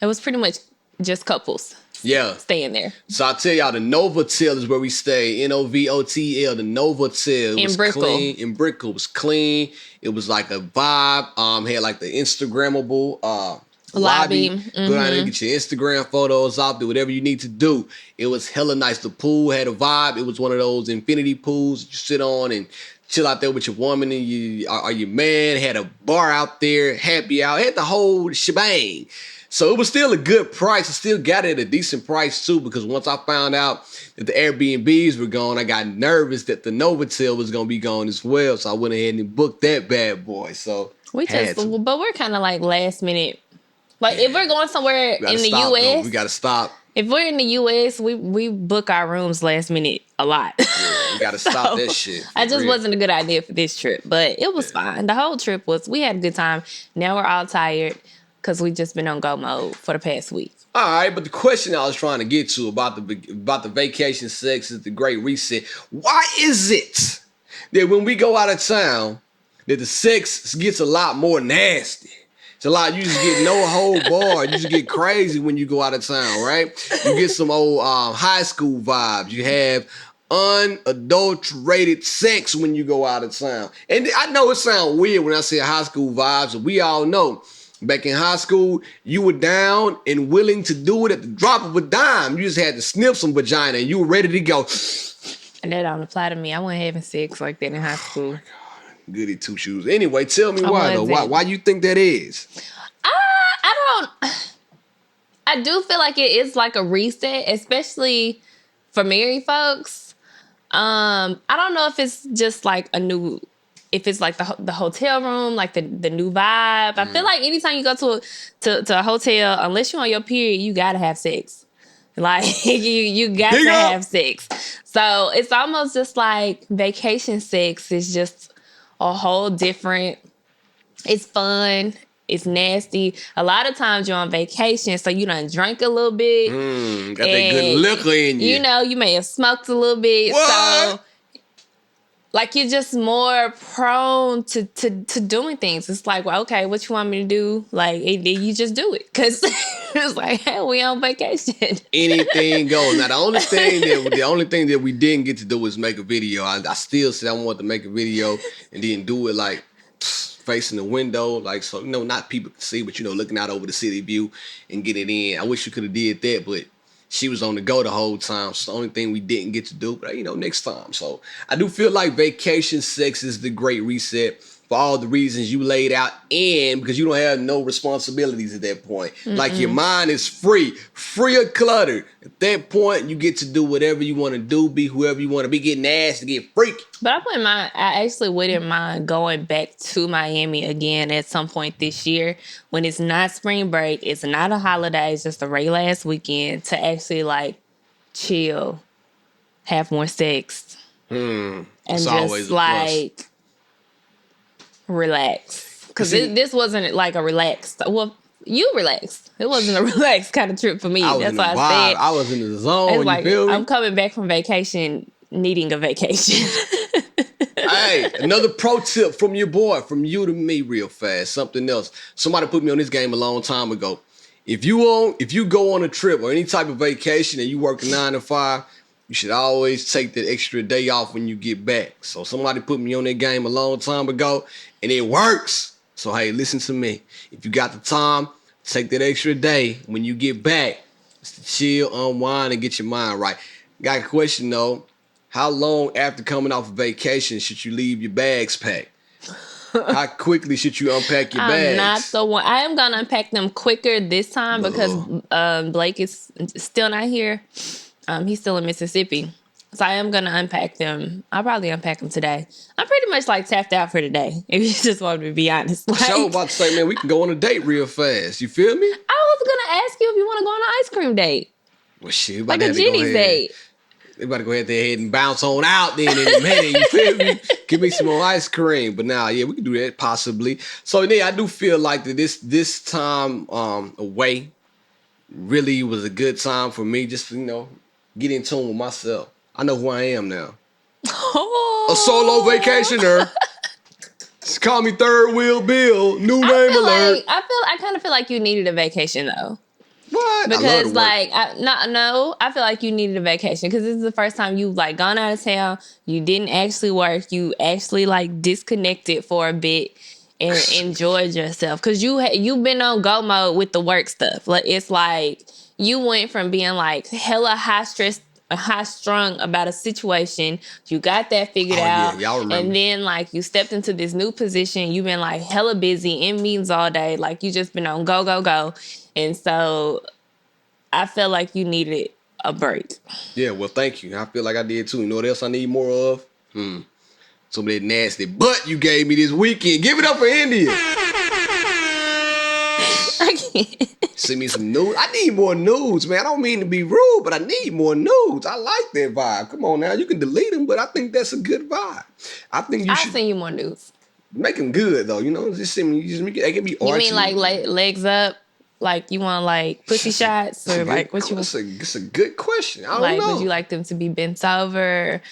it was pretty much just couples. Yeah. Staying there. So I'll tell y'all, the Novotel is where we stay. Novotel, the Novotel. In Brickell. In Brickell. It was clean. It was like a vibe. Had like the Instagrammable lobby. Go down there and get your Instagram photos out there, whatever you need to do. It was hella nice. The pool had a vibe. It was one of those infinity pools that you sit on and chill out there with your woman and your man. Had a bar out there, happy hour. Had the whole shebang. So it was still a good price. I still got it at a decent price too, because once I found out that the Airbnbs were gone, I got nervous that the Novotel was going to be gone as well. So I went ahead and booked that bad boy. So but we're kind of like last minute. Like if we're going somewhere in the U.S. we got to stop. If we're in the U.S., we book our rooms last minute a lot. Yeah, we got to stop that shit. That just wasn't a good idea for this trip, but it was fine. The whole trip we had a good time. Now we're all tired, because we just been on go mode for the past week. All right, but the question I was trying to get to about the vacation sex is the great reset. Why is it that when we go out of town, that the sex gets a lot more nasty? It's a lot. You just get no whole bar. You just get crazy when you go out of town, right? You get some old high school vibes. You have unadulterated sex when you go out of town. And I know it sounds weird when I say high school vibes, but we all know. Back in high school, you were down and willing to do it at the drop of a dime. You just had to sniff some vagina and you were ready to go. And that don't apply to me. I wasn't having sex like that in high school. Goody two shoes. Anyway, tell me I why though. wasn't. Why you think that is? I do feel like it is like a reset, especially for married folks. I don't know if it's just like if it's like the hotel room, like the new vibe. I feel like anytime you go to a hotel, unless you're on your period, you gotta have sex. Like you got Big to up. have sex. So it's almost just like vacation sex is just a whole different. It's fun. It's nasty. A lot of times you're on vacation, so you done drank a little bit. Got that good And, liquor in you. You know, you may have smoked a little bit. What? So like you're just more prone to doing things. It's like, well, okay, what you want me to do? Like, and then you just do it. Cause it's like, hey, we on vacation. Anything goes. Now the only thing that we didn't get to do was make a video. I still said I wanted to make a video and then do it like facing the window, like, so, you know, not people can see, but, you know, looking out over the city view and get it in. I wish you could have did that, but she was on the go the whole time. So the only thing we didn't get to do, but, you know, next time. So I do feel like vacation sex is the great reset for all the reasons you laid out, and because you don't have no responsibilities at that point. Like your mind is free of clutter. At that point, you get to do whatever you want to do, be whoever you want to be, get nasty, get freaky. But I actually wouldn't mind going back to Miami again at some point this year when it's not spring break, it's not a holiday, it's just a regular ass weekend to actually like chill, have more sex, and It's just always a plus. like relax. Because this wasn't like a relaxed. Well, you relaxed. It wasn't a relaxed kind of trip for me. I was That's in the why vibe. I said I was in the zone. it's You like feel me? I'm coming back from vacation, needing a vacation. Hey, another pro tip from your boy, from you to me, real fast. Something else. Somebody put me on this game a long time ago. If you go on a trip or any type of vacation and you work a 9 to 5, you should always take that extra day off when you get back. So somebody put me on that game a long time ago, and it works. So hey, listen to me. If you got the time, take that extra day when you get back. Just to chill, unwind, and get your mind right. Got a question though. How long after coming off of vacation should you leave your bags packed? How quickly should you unpack your bags? I'm not the one. I am gonna unpack them quicker this time because Blake is still not here. He's still in Mississippi, so I am gonna unpack them. I'll probably unpack them today. I'm pretty much like tapped out for today. If you just want me to be honest, like, So about to say, man, we can go on a date real fast. You feel me? I was gonna ask you if you want to go on an ice cream date, Well, shit, we about like to a have to go Jenny's ahead. date. They about to go ahead and bounce on out then in a minute. You feel me? Give me some more ice cream. But now, yeah, we can do that possibly. So yeah, I do feel like that this time away really was a good time for me. Just to, you know, get in tune with myself. I know who I am now. Oh. A solo vacationer. Just call me Third Wheel Bill. New name alert. I kind of feel like you needed a vacation though. What? Because like I feel like you needed a vacation because this is the first time you've like gone out of town. You didn't actually work. You actually like disconnected for a bit and enjoyed yourself because you've been on go mode with the work stuff. Like it's like you went from being like hella high strung about a situation. You got that figured out. Yeah, y'all remember. And then like you stepped into this new position. You've been like hella busy in meetings all day. Like you just been on go. And so I felt like you needed a break. Yeah, well, thank you. I feel like I did too. You know what else I need more of? Some of that nasty butt you gave me this weekend. Give it up for India. I can't. Send me some nudes. I need more nudes, man. I don't mean to be rude, but I need more nudes. I like that vibe. Come on now. You can delete them, but I think that's a good vibe. I think you should send you more news. make them good, though. You know, just send me. Just make it. They can be artsy. You mean like legs up? Like you want like pussy shots or like what you want? It's a good question. I don't like, know. would you like them to be bent over?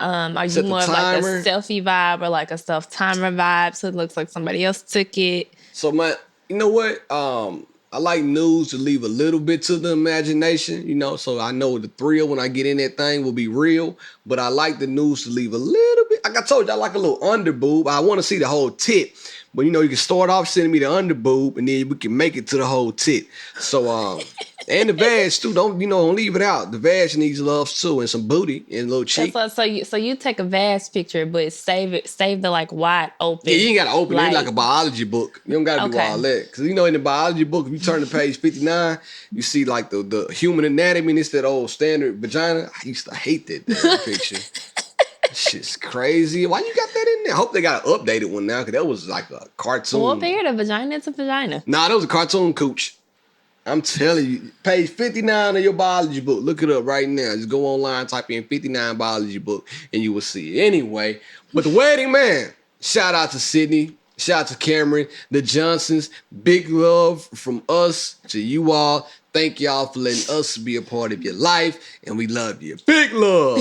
Are Set you the more of like a timer. selfie vibe or like a self timer vibe? So it looks like somebody else took it. So, man, you know what? I like news to leave a little bit to the imagination, you know, so I know the thrill when I get in that thing will be real, but I like the news to leave a little bit. Like I told you, I like a little under boob. I want to see the whole tit, but you know, you can start off sending me the under boob and then we can make it to the whole tit. So, And the vag too. Don't leave it out. The vag needs love too, and some booty and a little cheek. So you take a vast picture, but save the like wide open. Yeah, you ain't gotta open it like a biology book. You don't gotta do all that. Cause in the biology book, if you turn to page 59, you see like the human anatomy and it's that old standard vagina. I used to hate that damn picture. Shit's crazy. Why you got that in there? I hope they got an updated one now, cause that was like a cartoon. Well, figured a vagina, it's a vagina. Nah, that was a cartoon cooch. I'm telling you, page 59 of your biology book. Look it up right now. Just go online, type in 59 biology book, and you will see it. Anyway, but the wedding, man, shout out to Sydney. Shout out to Cameron, the Johnsons. Big love from us to you all. Thank y'all for letting us be a part of your life, and we love you. Big love.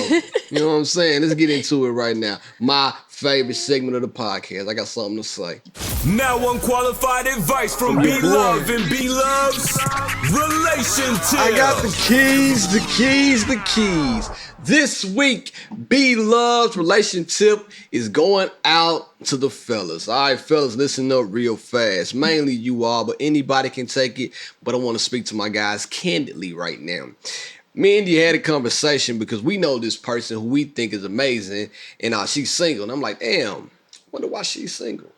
You know what I'm saying? Let's get into it right now. My favorite segment of the podcast. I got something to say. Now unqualified advice from B Love and B Love's relationTIP. I got the keys. This week, B Love's relationTIP is going out to the fellas. All right, fellas, listen up real fast. Mainly you all, but anybody can take it. But I want to speak to my guys candidly right now. Me and you had a conversation because we know this person who we think is amazing, and she's single. And I'm like, damn, wonder why she's single.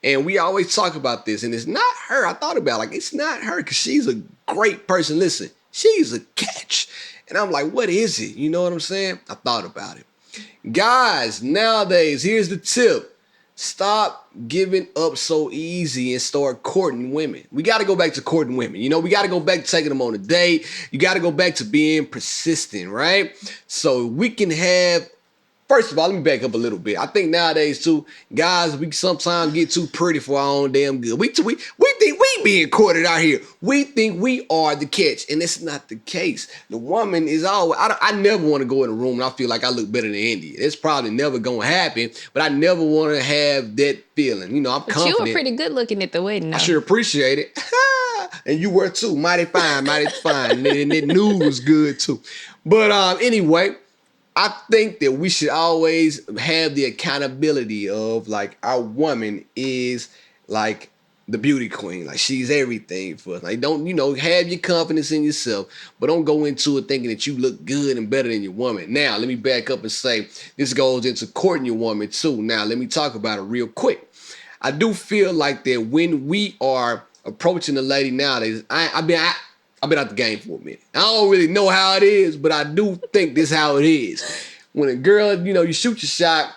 And we always talk about this, and it's not her. I thought about it, like, it's not her because she's a great person. Listen, she's a catch. And I'm like, what is it? You know what I'm saying? I thought about it. Guys, nowadays, here's the tip. Stop giving up so easy and start courting women. We got to go back to courting women. We got to go back to taking them on a date. You got to go back to being persistent, right? So we can have, first of all, let me back up a little bit. I think nowadays, too, guys, we sometimes get too pretty for our own damn good. We think we being courted out here. We think we are the catch, and it's not the case. The woman is always, I never want to go in a room and I feel like I look better than India. It's probably never going to happen, but I never want to have that feeling. I'm confident. You were pretty good looking at the wedding, though. I should appreciate it. And you were too. Mighty fine. And that news was good, too. But anyway, I think that we should always have the accountability of like our woman is like the beauty queen. Like she's everything for us. Like don't, have your confidence in yourself, but don't go into it thinking that you look good and better than your woman. Now, let me back up and say this goes into courting your woman too. Now, let me talk about it real quick. I do feel like that when we are approaching a lady nowadays, I've been out the game for a minute. I don't really know how it is, but I do think this is how it is. When a girl, you shoot your shot,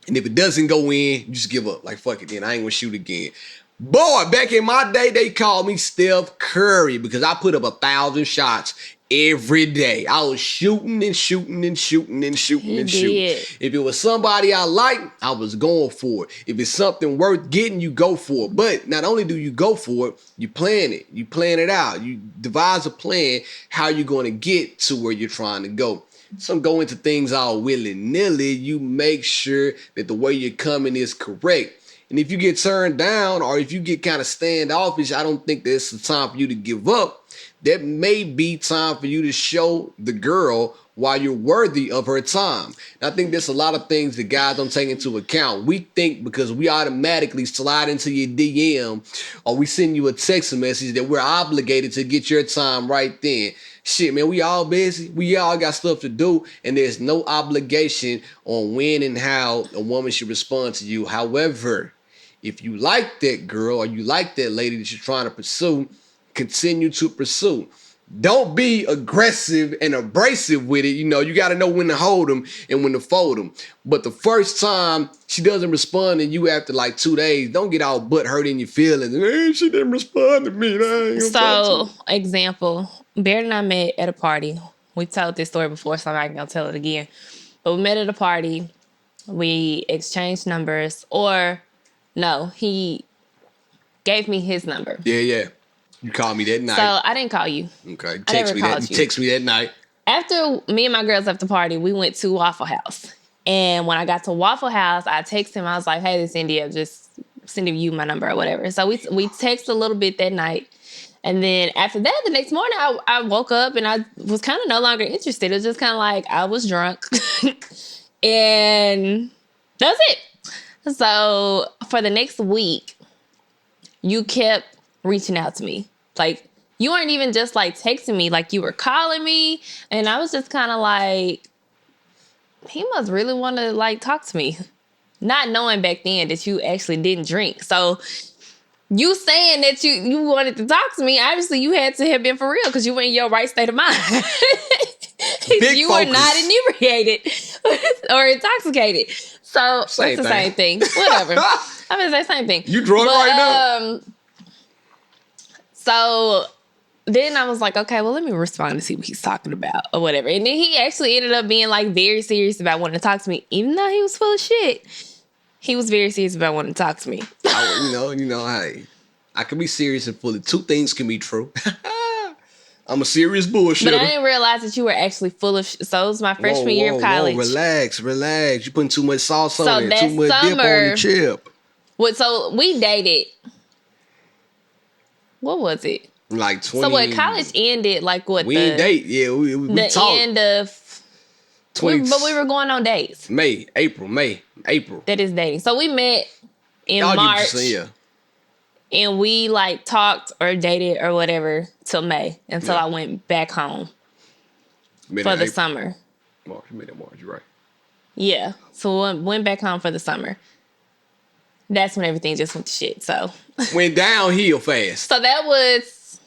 and if it doesn't go in, you just give up. Like, fuck it then. I ain't gonna shoot again. Boy, back in my day, they called me Steph Curry because I put up 1,000 shots every day. I was shooting and shooting and shooting and shooting and shooting. If it was somebody I liked, I was going for it. If it's something worth getting, you go for it. But not only do you go for it, you plan it. You plan it out. You devise a plan how you're going to get to where you're trying to go. Some go into things all willy-nilly. You make sure that the way you're coming is correct. And if you get turned down or if you get kind of standoffish, I don't think there's the time for you to give up. That may be time for you to show the girl why you're worthy of her time. And I think there's a lot of things that guys don't take into account. We think because we automatically slide into your DM or we send you a text message that we're obligated to get your time right then. Shit, man, we all busy. We all got stuff to do, and there's no obligation on when and how a woman should respond to you. However, if you like that girl or you like that lady that you're trying to pursue, continue to pursue. Don't be aggressive and abrasive with it. You got to know when to hold them and when to fold them. But the first time she doesn't respond to you after like 2 days, don't get all butt hurt in your feelings. Hey, she didn't respond to me. So, example, Bear and I met at a party. We told this story before, so I'm not going to tell it again. But we met at a party. We exchanged numbers. Or, no, he gave me his number. Yeah. You called me that night. So I didn't call you. Okay. Text me that night. After me and my girls left the party, we went to Waffle House. And when I got to Waffle House, I texted him. I was like, hey, this is India. Just sending you my number or whatever. So we texted a little bit that night. And then after that, the next morning, I woke up and I was kind of no longer interested. It was just kind of like I was drunk. And that's it. So for the next week, you kept reaching out to me. Like you weren't even just like texting me, like you were calling me. And I was just kind of like, he must really want to like talk to me. Not knowing back then that you actually didn't drink. So you saying that you wanted to talk to me, obviously you had to have been for real because you were in your right state of mind. You were not inebriated or intoxicated. So that's the same thing. Whatever. I'm gonna say same thing. You drunk right now? So then I was like, okay, well, let me respond to see what he's talking about or whatever. And then he actually ended up being like very serious about wanting to talk to me, even though he was full of shit. He was very serious about wanting to talk to me. Hey, I can be serious and full of two things can be true. I'm a serious bullshitter. But I didn't realize that you were actually full of shit. So it was my freshman year of college. Relax. You putting too much sauce on it. Too much dip on the chip. So we dated. What was it? Like 20. So what, college ended like what? We didn't date. Yeah, we the talked. End of 20, but we were going on dates. April. That is dating. So we met in March. And we like talked or dated or whatever till May until I went back home for the summer. March, you're right. Yeah. So we went back home for the summer. That's when everything just went to shit. So went downhill fast. So that was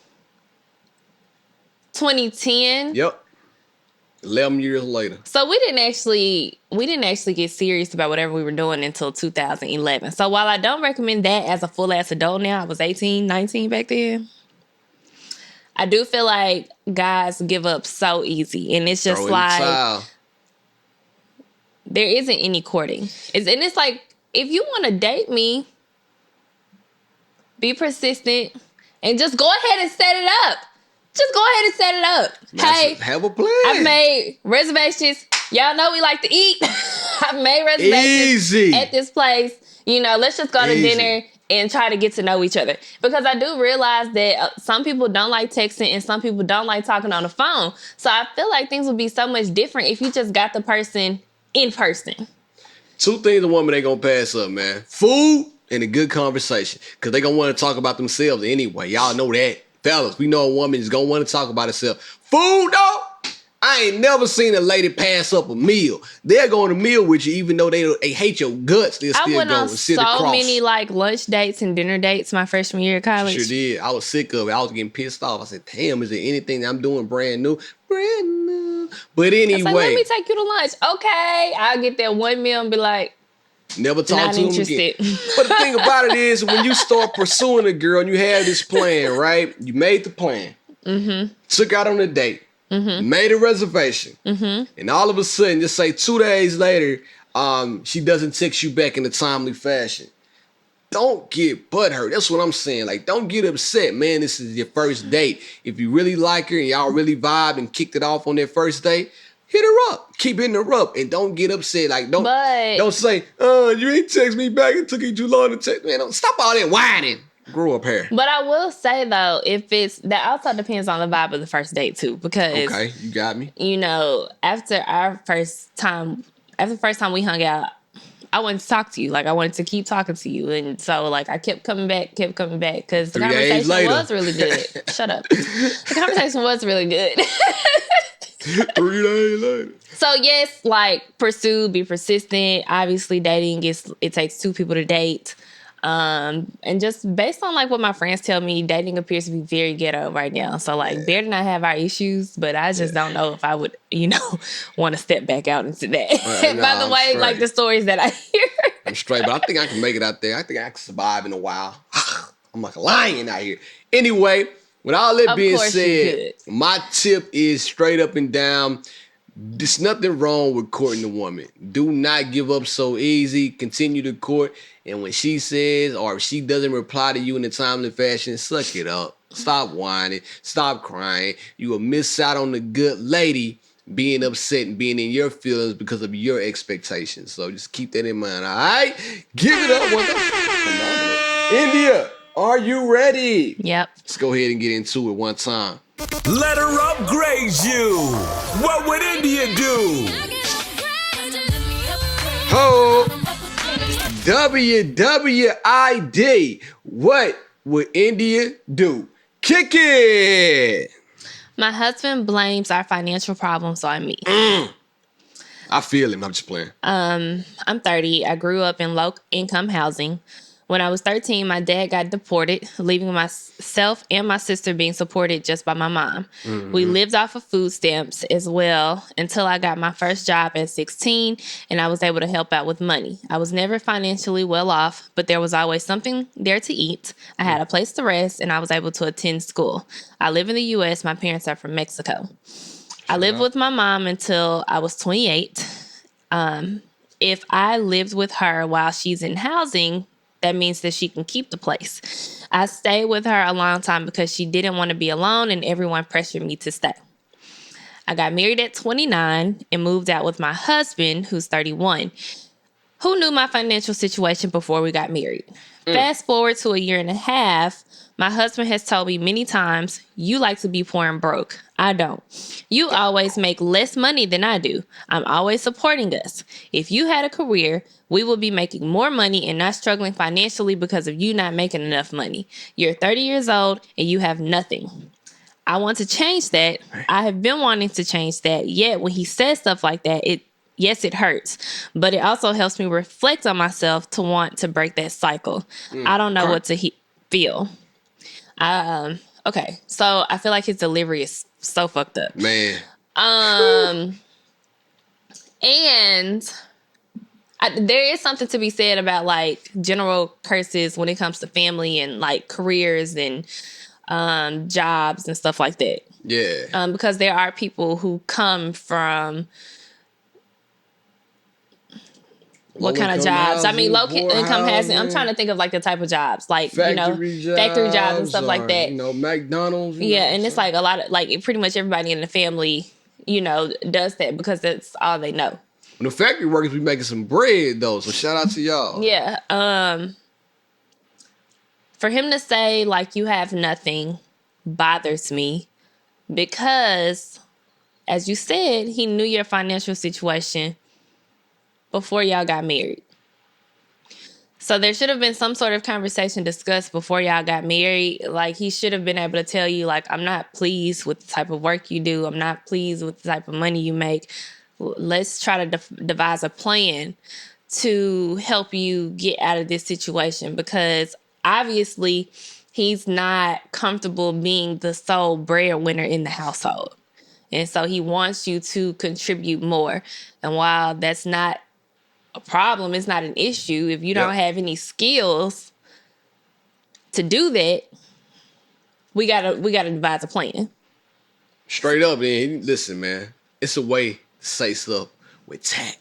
2010. Yep. 11 years later. So we didn't actually get serious about whatever we were doing until 2011. So while I don't recommend that as a full ass adult now, I was 18, 19 back then. I do feel like guys give up so easy, and it's just like there isn't any courting. It's like if you want to date me, be persistent and just go ahead and set it up. Just go ahead and set it up. Hey, have a plan. I've made reservations. Y'all know we like to eat. I've made reservations at this place. Let's just go to dinner and try to get to know each other. Because I do realize that some people don't like texting and some people don't like talking on the phone. So I feel like things would be so much different if you just got the person in person. Two things a woman ain't gonna pass up, man. Food and a good conversation. Because they gonna want to talk about themselves anyway. Y'all know that. Fellas, we know a woman is going to want to talk about herself. Food, though, I ain't never seen a lady pass up a meal. They're going to meal with you, even though they hate your guts. They'll still go and sit across. I went on so many like lunch dates and dinner dates my freshman year of college. Sure did. I was sick of it. I was getting pissed off. I said, damn, is there anything that I'm doing brand new? Brand new. But anyway. Like, let me take you to lunch. Okay. I'll get that one meal and be like, never talk to him again. But the thing about it is, when you start pursuing a girl and you have this plan, right? You made the plan. Mm-hmm. Took out on a date. Mm-hmm. Made a reservation. Mm-hmm. And all of a sudden, just say 2 days later, she doesn't text you back in a timely fashion. Don't get butthurt. That's what I'm saying. Like, don't get upset, man. This is your first date. If you really like her and y'all really vibed and kicked it off on that first date, hit her up. Keep hitting her up. And don't get upset. Like, don't say, you ain't text me back. It took you too long to text me. Don't stop all that whining. Grow up here. But I will say, though, that also depends on the vibe of the first date, too. Because, okay, you got me. After the first time we hung out, I wanted to talk to you. Like, I wanted to keep talking to you. And so, like, I kept coming back. Because the conversation was really good. Shut up. The conversation was really good. 3 days later. So yes, like be persistent. Obviously, dating it takes two people to date. And just based on like what my friends tell me, dating appears to be very ghetto right now. So like, Bear and I have our issues, but I just don't know if I would, want to step back out into that. By the way, like the stories that I hear. I'm straight, but I think I can make it out there. I think I can survive in a while. I'm like a lion out here. Anyway. With all that being said, my tip is straight up and down. There's nothing wrong with courting a woman. Do not give up so easy. Continue to court. And when she says or if she doesn't reply to you in a timely fashion, suck it up. Stop whining. Stop crying. You will miss out on the good lady being upset and being in your feelings because of your expectations. So just keep that in mind, all right? Give it up. Phenomenal. India. Are you ready? Yep. Let's go ahead and get into it one time. Let her upgrade you. What would India do? Oh, WWID. What would India do? Kick it. My husband blames our financial problems on me. I feel him. I'm just playing. I'm 30. I grew up in low-income housing. When I was 13, my dad got deported, leaving myself and my sister being supported just by my mom. We lived off of food stamps as well until I got my first job at 16 and I was able to help out with money. I was never financially well off, but there was always something there to eat. I had a place to rest and I was able to attend school. I live in the U.S. My parents are from Mexico. I lived with my mom until I was 28. If I lived with her while she's in housing, that means that she can keep the place. I stayed with her a long time because she didn't want to be alone and everyone pressured me to stay. I got married at 29 and moved out with my husband, who's 31, who knew my financial situation before we got married. Fast forward to a year and a half, my husband has told me many times, you like to be poor and broke. I don't. You always make less money than I do. I'm always supporting us. If you had a career, we will be making more money and not struggling financially because of you not making enough money. You're 30 years old and you have nothing. I want to change that. I have been wanting to change that. Yet when he says stuff like that, yes, it hurts, but it also helps me reflect on myself to want to break that cycle. I don't know what to feel. Okay, so I feel like his delivery is so fucked up. Man. And there is something to be said about like general curses when it comes to family and like careers and jobs and stuff like that. Yeah. Because there are people who come from what kind of jobs? I mean, low income housing. I'm trying to think of like the type of jobs, like factory jobs and stuff like that. McDonald's. And it's like a lot of like pretty much everybody in the family, does that because that's all they know. When the factory workers be making some bread though, so shout out to y'all. Yeah. For him to say like you have nothing bothers me because, as you said, he knew your financial situation before y'all got married. So there should have been some sort of conversation discussed before y'all got married. Like he should have been able to tell you like, I'm not pleased with the type of work you do. I'm not pleased with the type of money you make. Let's try to devise a plan to help you get out of this situation because obviously he's not comfortable being the sole breadwinner in the household. And so he wants you to contribute more. And while that's not a problem, it's not an issue. If you don't have any skills to do that, we gotta devise a plan. Straight up, man. Listen, man. It's a way to say stuff with tact.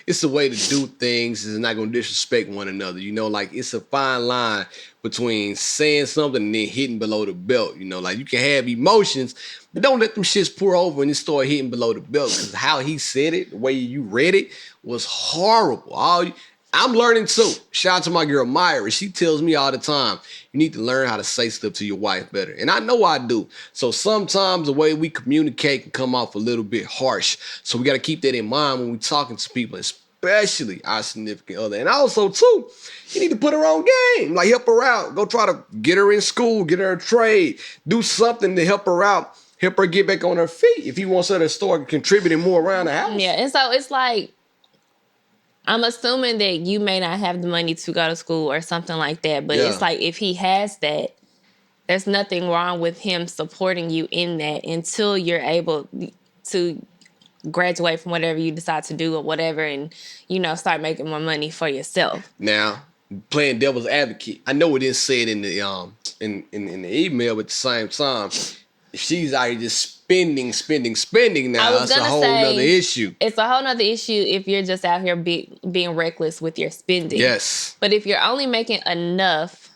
It's a way to do things that's not gonna disrespect one another. Like it's a fine line between saying something and then hitting below the belt. Like you can have emotions, but don't let them shits pour over and then start hitting below the belt. Because how he said it, the way you read it, was horrible. I'm learning too. Shout out to my girl Myra. She tells me all the time, you need to learn how to say stuff to your wife better. And I know I do. So sometimes the way we communicate can come off a little bit harsh. So we got to keep that in mind when we're talking to people, especially our significant other. And also too, you need to put her on game. Like help her out. Go try to get her in school, get her a trade, do something to help her out. Help her get back on her feet if he wants her to start contributing more around the house. Yeah, and so it's like, I'm assuming that you may not have the money to go to school or something like that, but it's like if he has that, there's nothing wrong with him supporting you in that until you're able to graduate from whatever you decide to do or whatever and, start making more money for yourself. Now, playing devil's advocate, I know it didn't say it in the in the email, but at the same time, if she's out here just spending now, that's a whole nother issue. It's a whole nother issue if you're just out here being reckless with your spending. Yes. But if you're only making enough,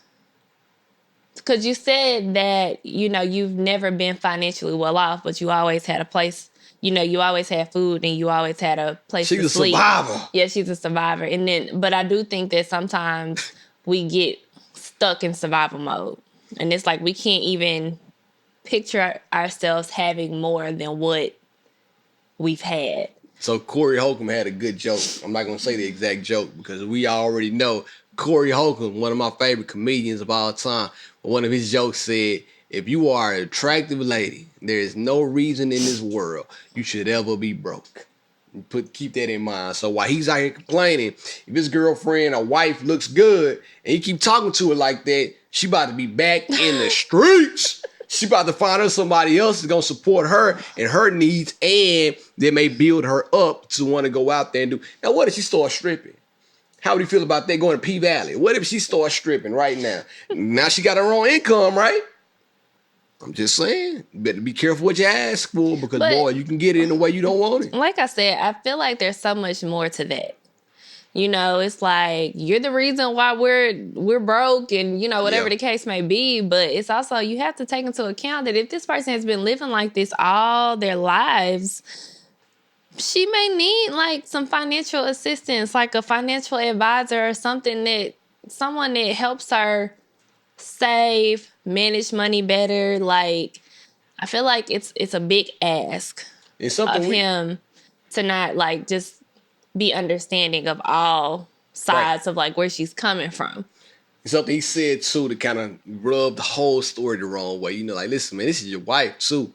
because you said that, you've never been financially well off, but you always had a place, you always had food and you always had a place to sleep. She's a survivor. Yeah, she's a survivor. But I do think that sometimes we get stuck in survival mode. And it's like we can't even picture ourselves having more than what we've had. So Corey Holcomb had a good joke. I'm not going to say the exact joke because we already know Corey Holcomb, one of my favorite comedians of all time. One of his jokes said, if you are an attractive lady, there is no reason in this world you should ever be broke. Keep that in mind. So while he's out here complaining, if his girlfriend or wife looks good and he keep talking to her like that, she about to be back in the streets. She about to find her somebody else that's gonna support her and her needs, and they may build her up to want to go out there and do. Now, what if she starts stripping? How would you feel about that going to P Valley? What if she starts stripping right now? Now she got her own income, right? I'm just saying, you better be careful what you ask for, because boy, you can get it in the way you don't want it. Like I said, I feel like there's so much more to that. You know, it's like you're the reason why we're broke and, you know, whatever the case may be. But it's also, you have to take into account that if this person has been living like this all their lives, she may need like some financial assistance, like a financial advisor or something, someone that helps her save, manage money better. Like, I feel like it's a big ask of him to not like just be understanding of all sides of like where she's coming from. Something he said too to kind of rub the whole story the wrong way. You know, like, listen, man, this is your wife too.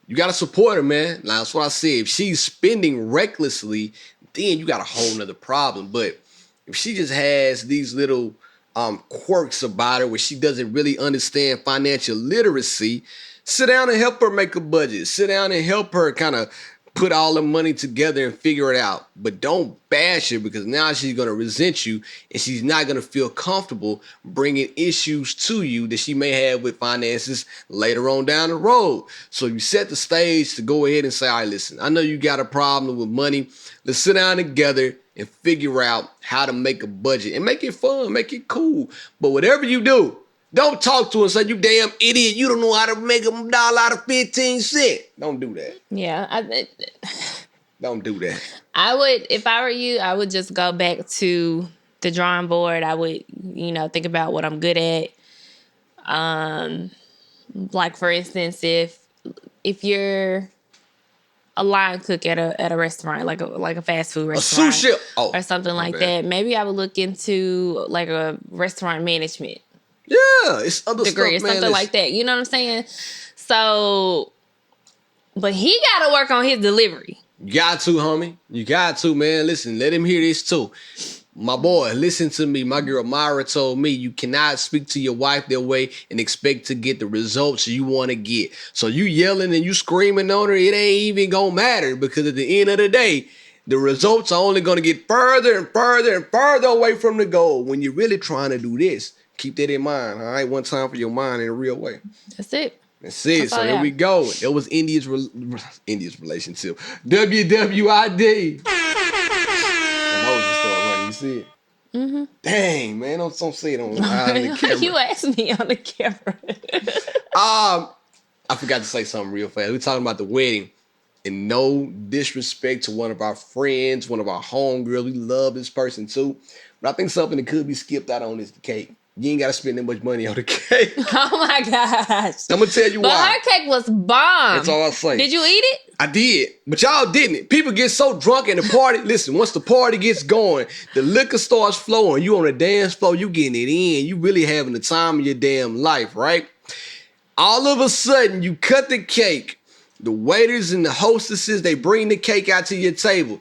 You got to support her, man. Now, that's what I said. If she's spending recklessly, then you got a whole nother problem. But if she just has these little quirks about her where she doesn't really understand financial literacy, sit down and help her make a budget. Sit down and help her kind of put all the money together and figure it out. But don't bash her, because now she's going to resent you and she's not going to feel comfortable bringing issues to you that she may have with finances later on down the road. So you set the stage to go ahead and say, all right, listen, I know you got a problem with money. Let's sit down together and figure out how to make a budget and make it fun, make it cool. But whatever you do, don't talk to her and say, you damn idiot, you don't know how to make $1 out of 15 cents. Don't do that. Yeah. Don't do that. I would, if I were you, I would just go back to the drawing board. I would, you know, think about what I'm good at. Like, for instance, if you're a line cook at a restaurant, like a fast food restaurant, a sous chef, or something like that, maybe I would look into like a restaurant management. Yeah, it's other degree stuff, or something like that. You know what I'm saying? So, but he got to work on his delivery. You got to, homie. You got to, man. Listen, let him hear this too. My boy, listen to me. My girl Myra told me you cannot speak to your wife that way and expect to get the results you want to get. So you yelling and you screaming on her, it ain't even gonna matter, because at the end of the day, the results are only gonna get further and further and further away from the goal when you're really trying to do this. Keep that in mind, all right? One time for your mind in a real way. That's it. That's it. So here we go. It was India's relationship. WWID. Emoji started running. You see it? Mm-hmm. Dang, man. Don't say it on the camera. You asked me on the camera. I forgot to say something real fast. We're talking about the wedding. And no disrespect to one of our friends, one of our homegirls. We love this person too. But I think something that could be skipped out on is the cake. You ain't got to spend that much money on the cake. Oh my gosh. I'm going to tell you why. But her cake was bomb. That's all I'll say. Did you eat it? I did. But y'all didn't. People get so drunk in the party. Listen, once the party gets going, the liquor starts flowing. You on the dance floor, you getting it in. You really having the time of your damn life, right? All of a sudden, you cut the cake. The waiters and the hostesses, they bring the cake out to your table.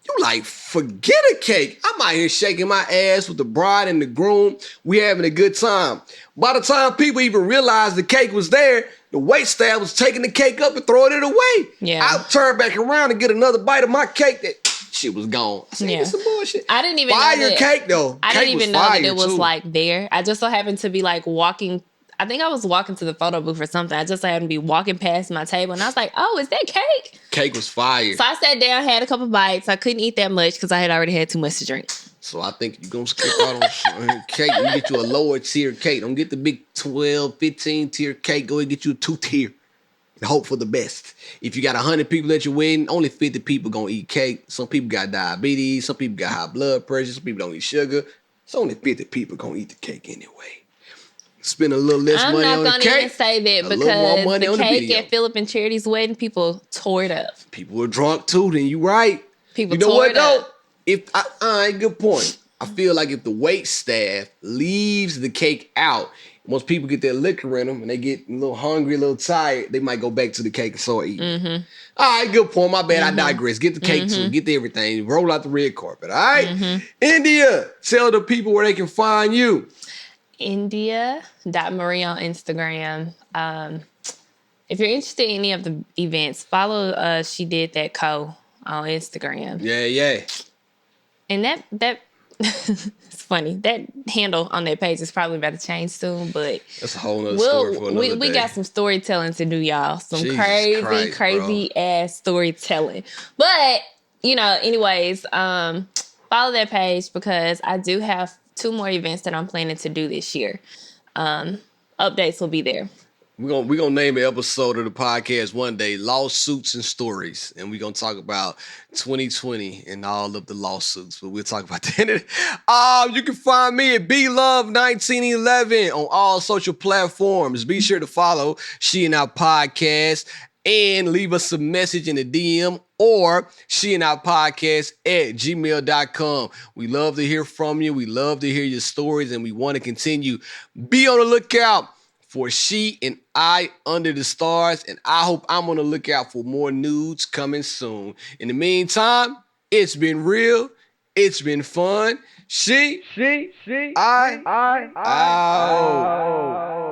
You like, forget a cake. I'm out here shaking my ass with the bride and the groom. We having a good time. By the time people even realized the cake was there, the wait staff was taking the cake up and throwing it away. Yeah. I turned back around and get another bite of my cake. That shit was gone. I said, this some bullshit. I didn't even fire know that, cake though. I cake didn't even know that it was too. like there. I just so happened to be like walking. I think I was walking to the photo booth or something. I just happened to be walking past my table and I was like, oh, is that cake? Cake was fire. So I sat down, had a couple bites. I couldn't eat that much because I had already had too much to drink. So I think you're going to skip out on cake. You get you a lower tier cake. Don't get the big 12, 15 tier cake. Go and get you a 2-tier and hope for the best. If you got 100 people at your wedding, only 50 people going to eat cake. Some people got diabetes. Some people got high blood pressure. Some people don't eat sugar. So only 50 people going to eat the cake anyway. Spend a little less money on the cake. I'm not going to even say that because the cake at Philip and Charity's wedding, people tore it up. People were drunk too, then you right. People tore it up. Good point. I feel like if the wait staff leaves the cake out, once people get their liquor in them and they get a little hungry, a little tired, they might go back to the cake and start eating. Mm-hmm. All right, good point. My bad. I digress. Get the cake too. Get the everything. Roll out the red carpet. All right? India, tell the people where they can find you. India.Marie on Instagram. If you're interested in any of the events, follow She Did That Co. on Instagram. Yeah. And that it's funny. That handle on that page is probably about to change soon, but that's a whole nother story for another day. We got some storytelling to do, y'all. Some Jesus crazy ass storytelling. But, anyways, follow that page because I do have 2 more events that I'm planning to do this year. Updates will be there. We're gonna name an episode of the podcast one day, Lawsuits and Stories. And we're gonna talk about 2020 and all of the lawsuits. But we'll talk about that. You can find me at BLove1911 on all social platforms. Be sure to follow She and I Podcast and leave us a message in the DM or sheandIpodcast@gmail.com. We love to hear from you. We love to hear your stories, and we want to continue. Be on the lookout for She and I Under the Stars, and I hope I'm on the lookout for more nudes coming soon. In the meantime, it's been real. It's been fun. I out.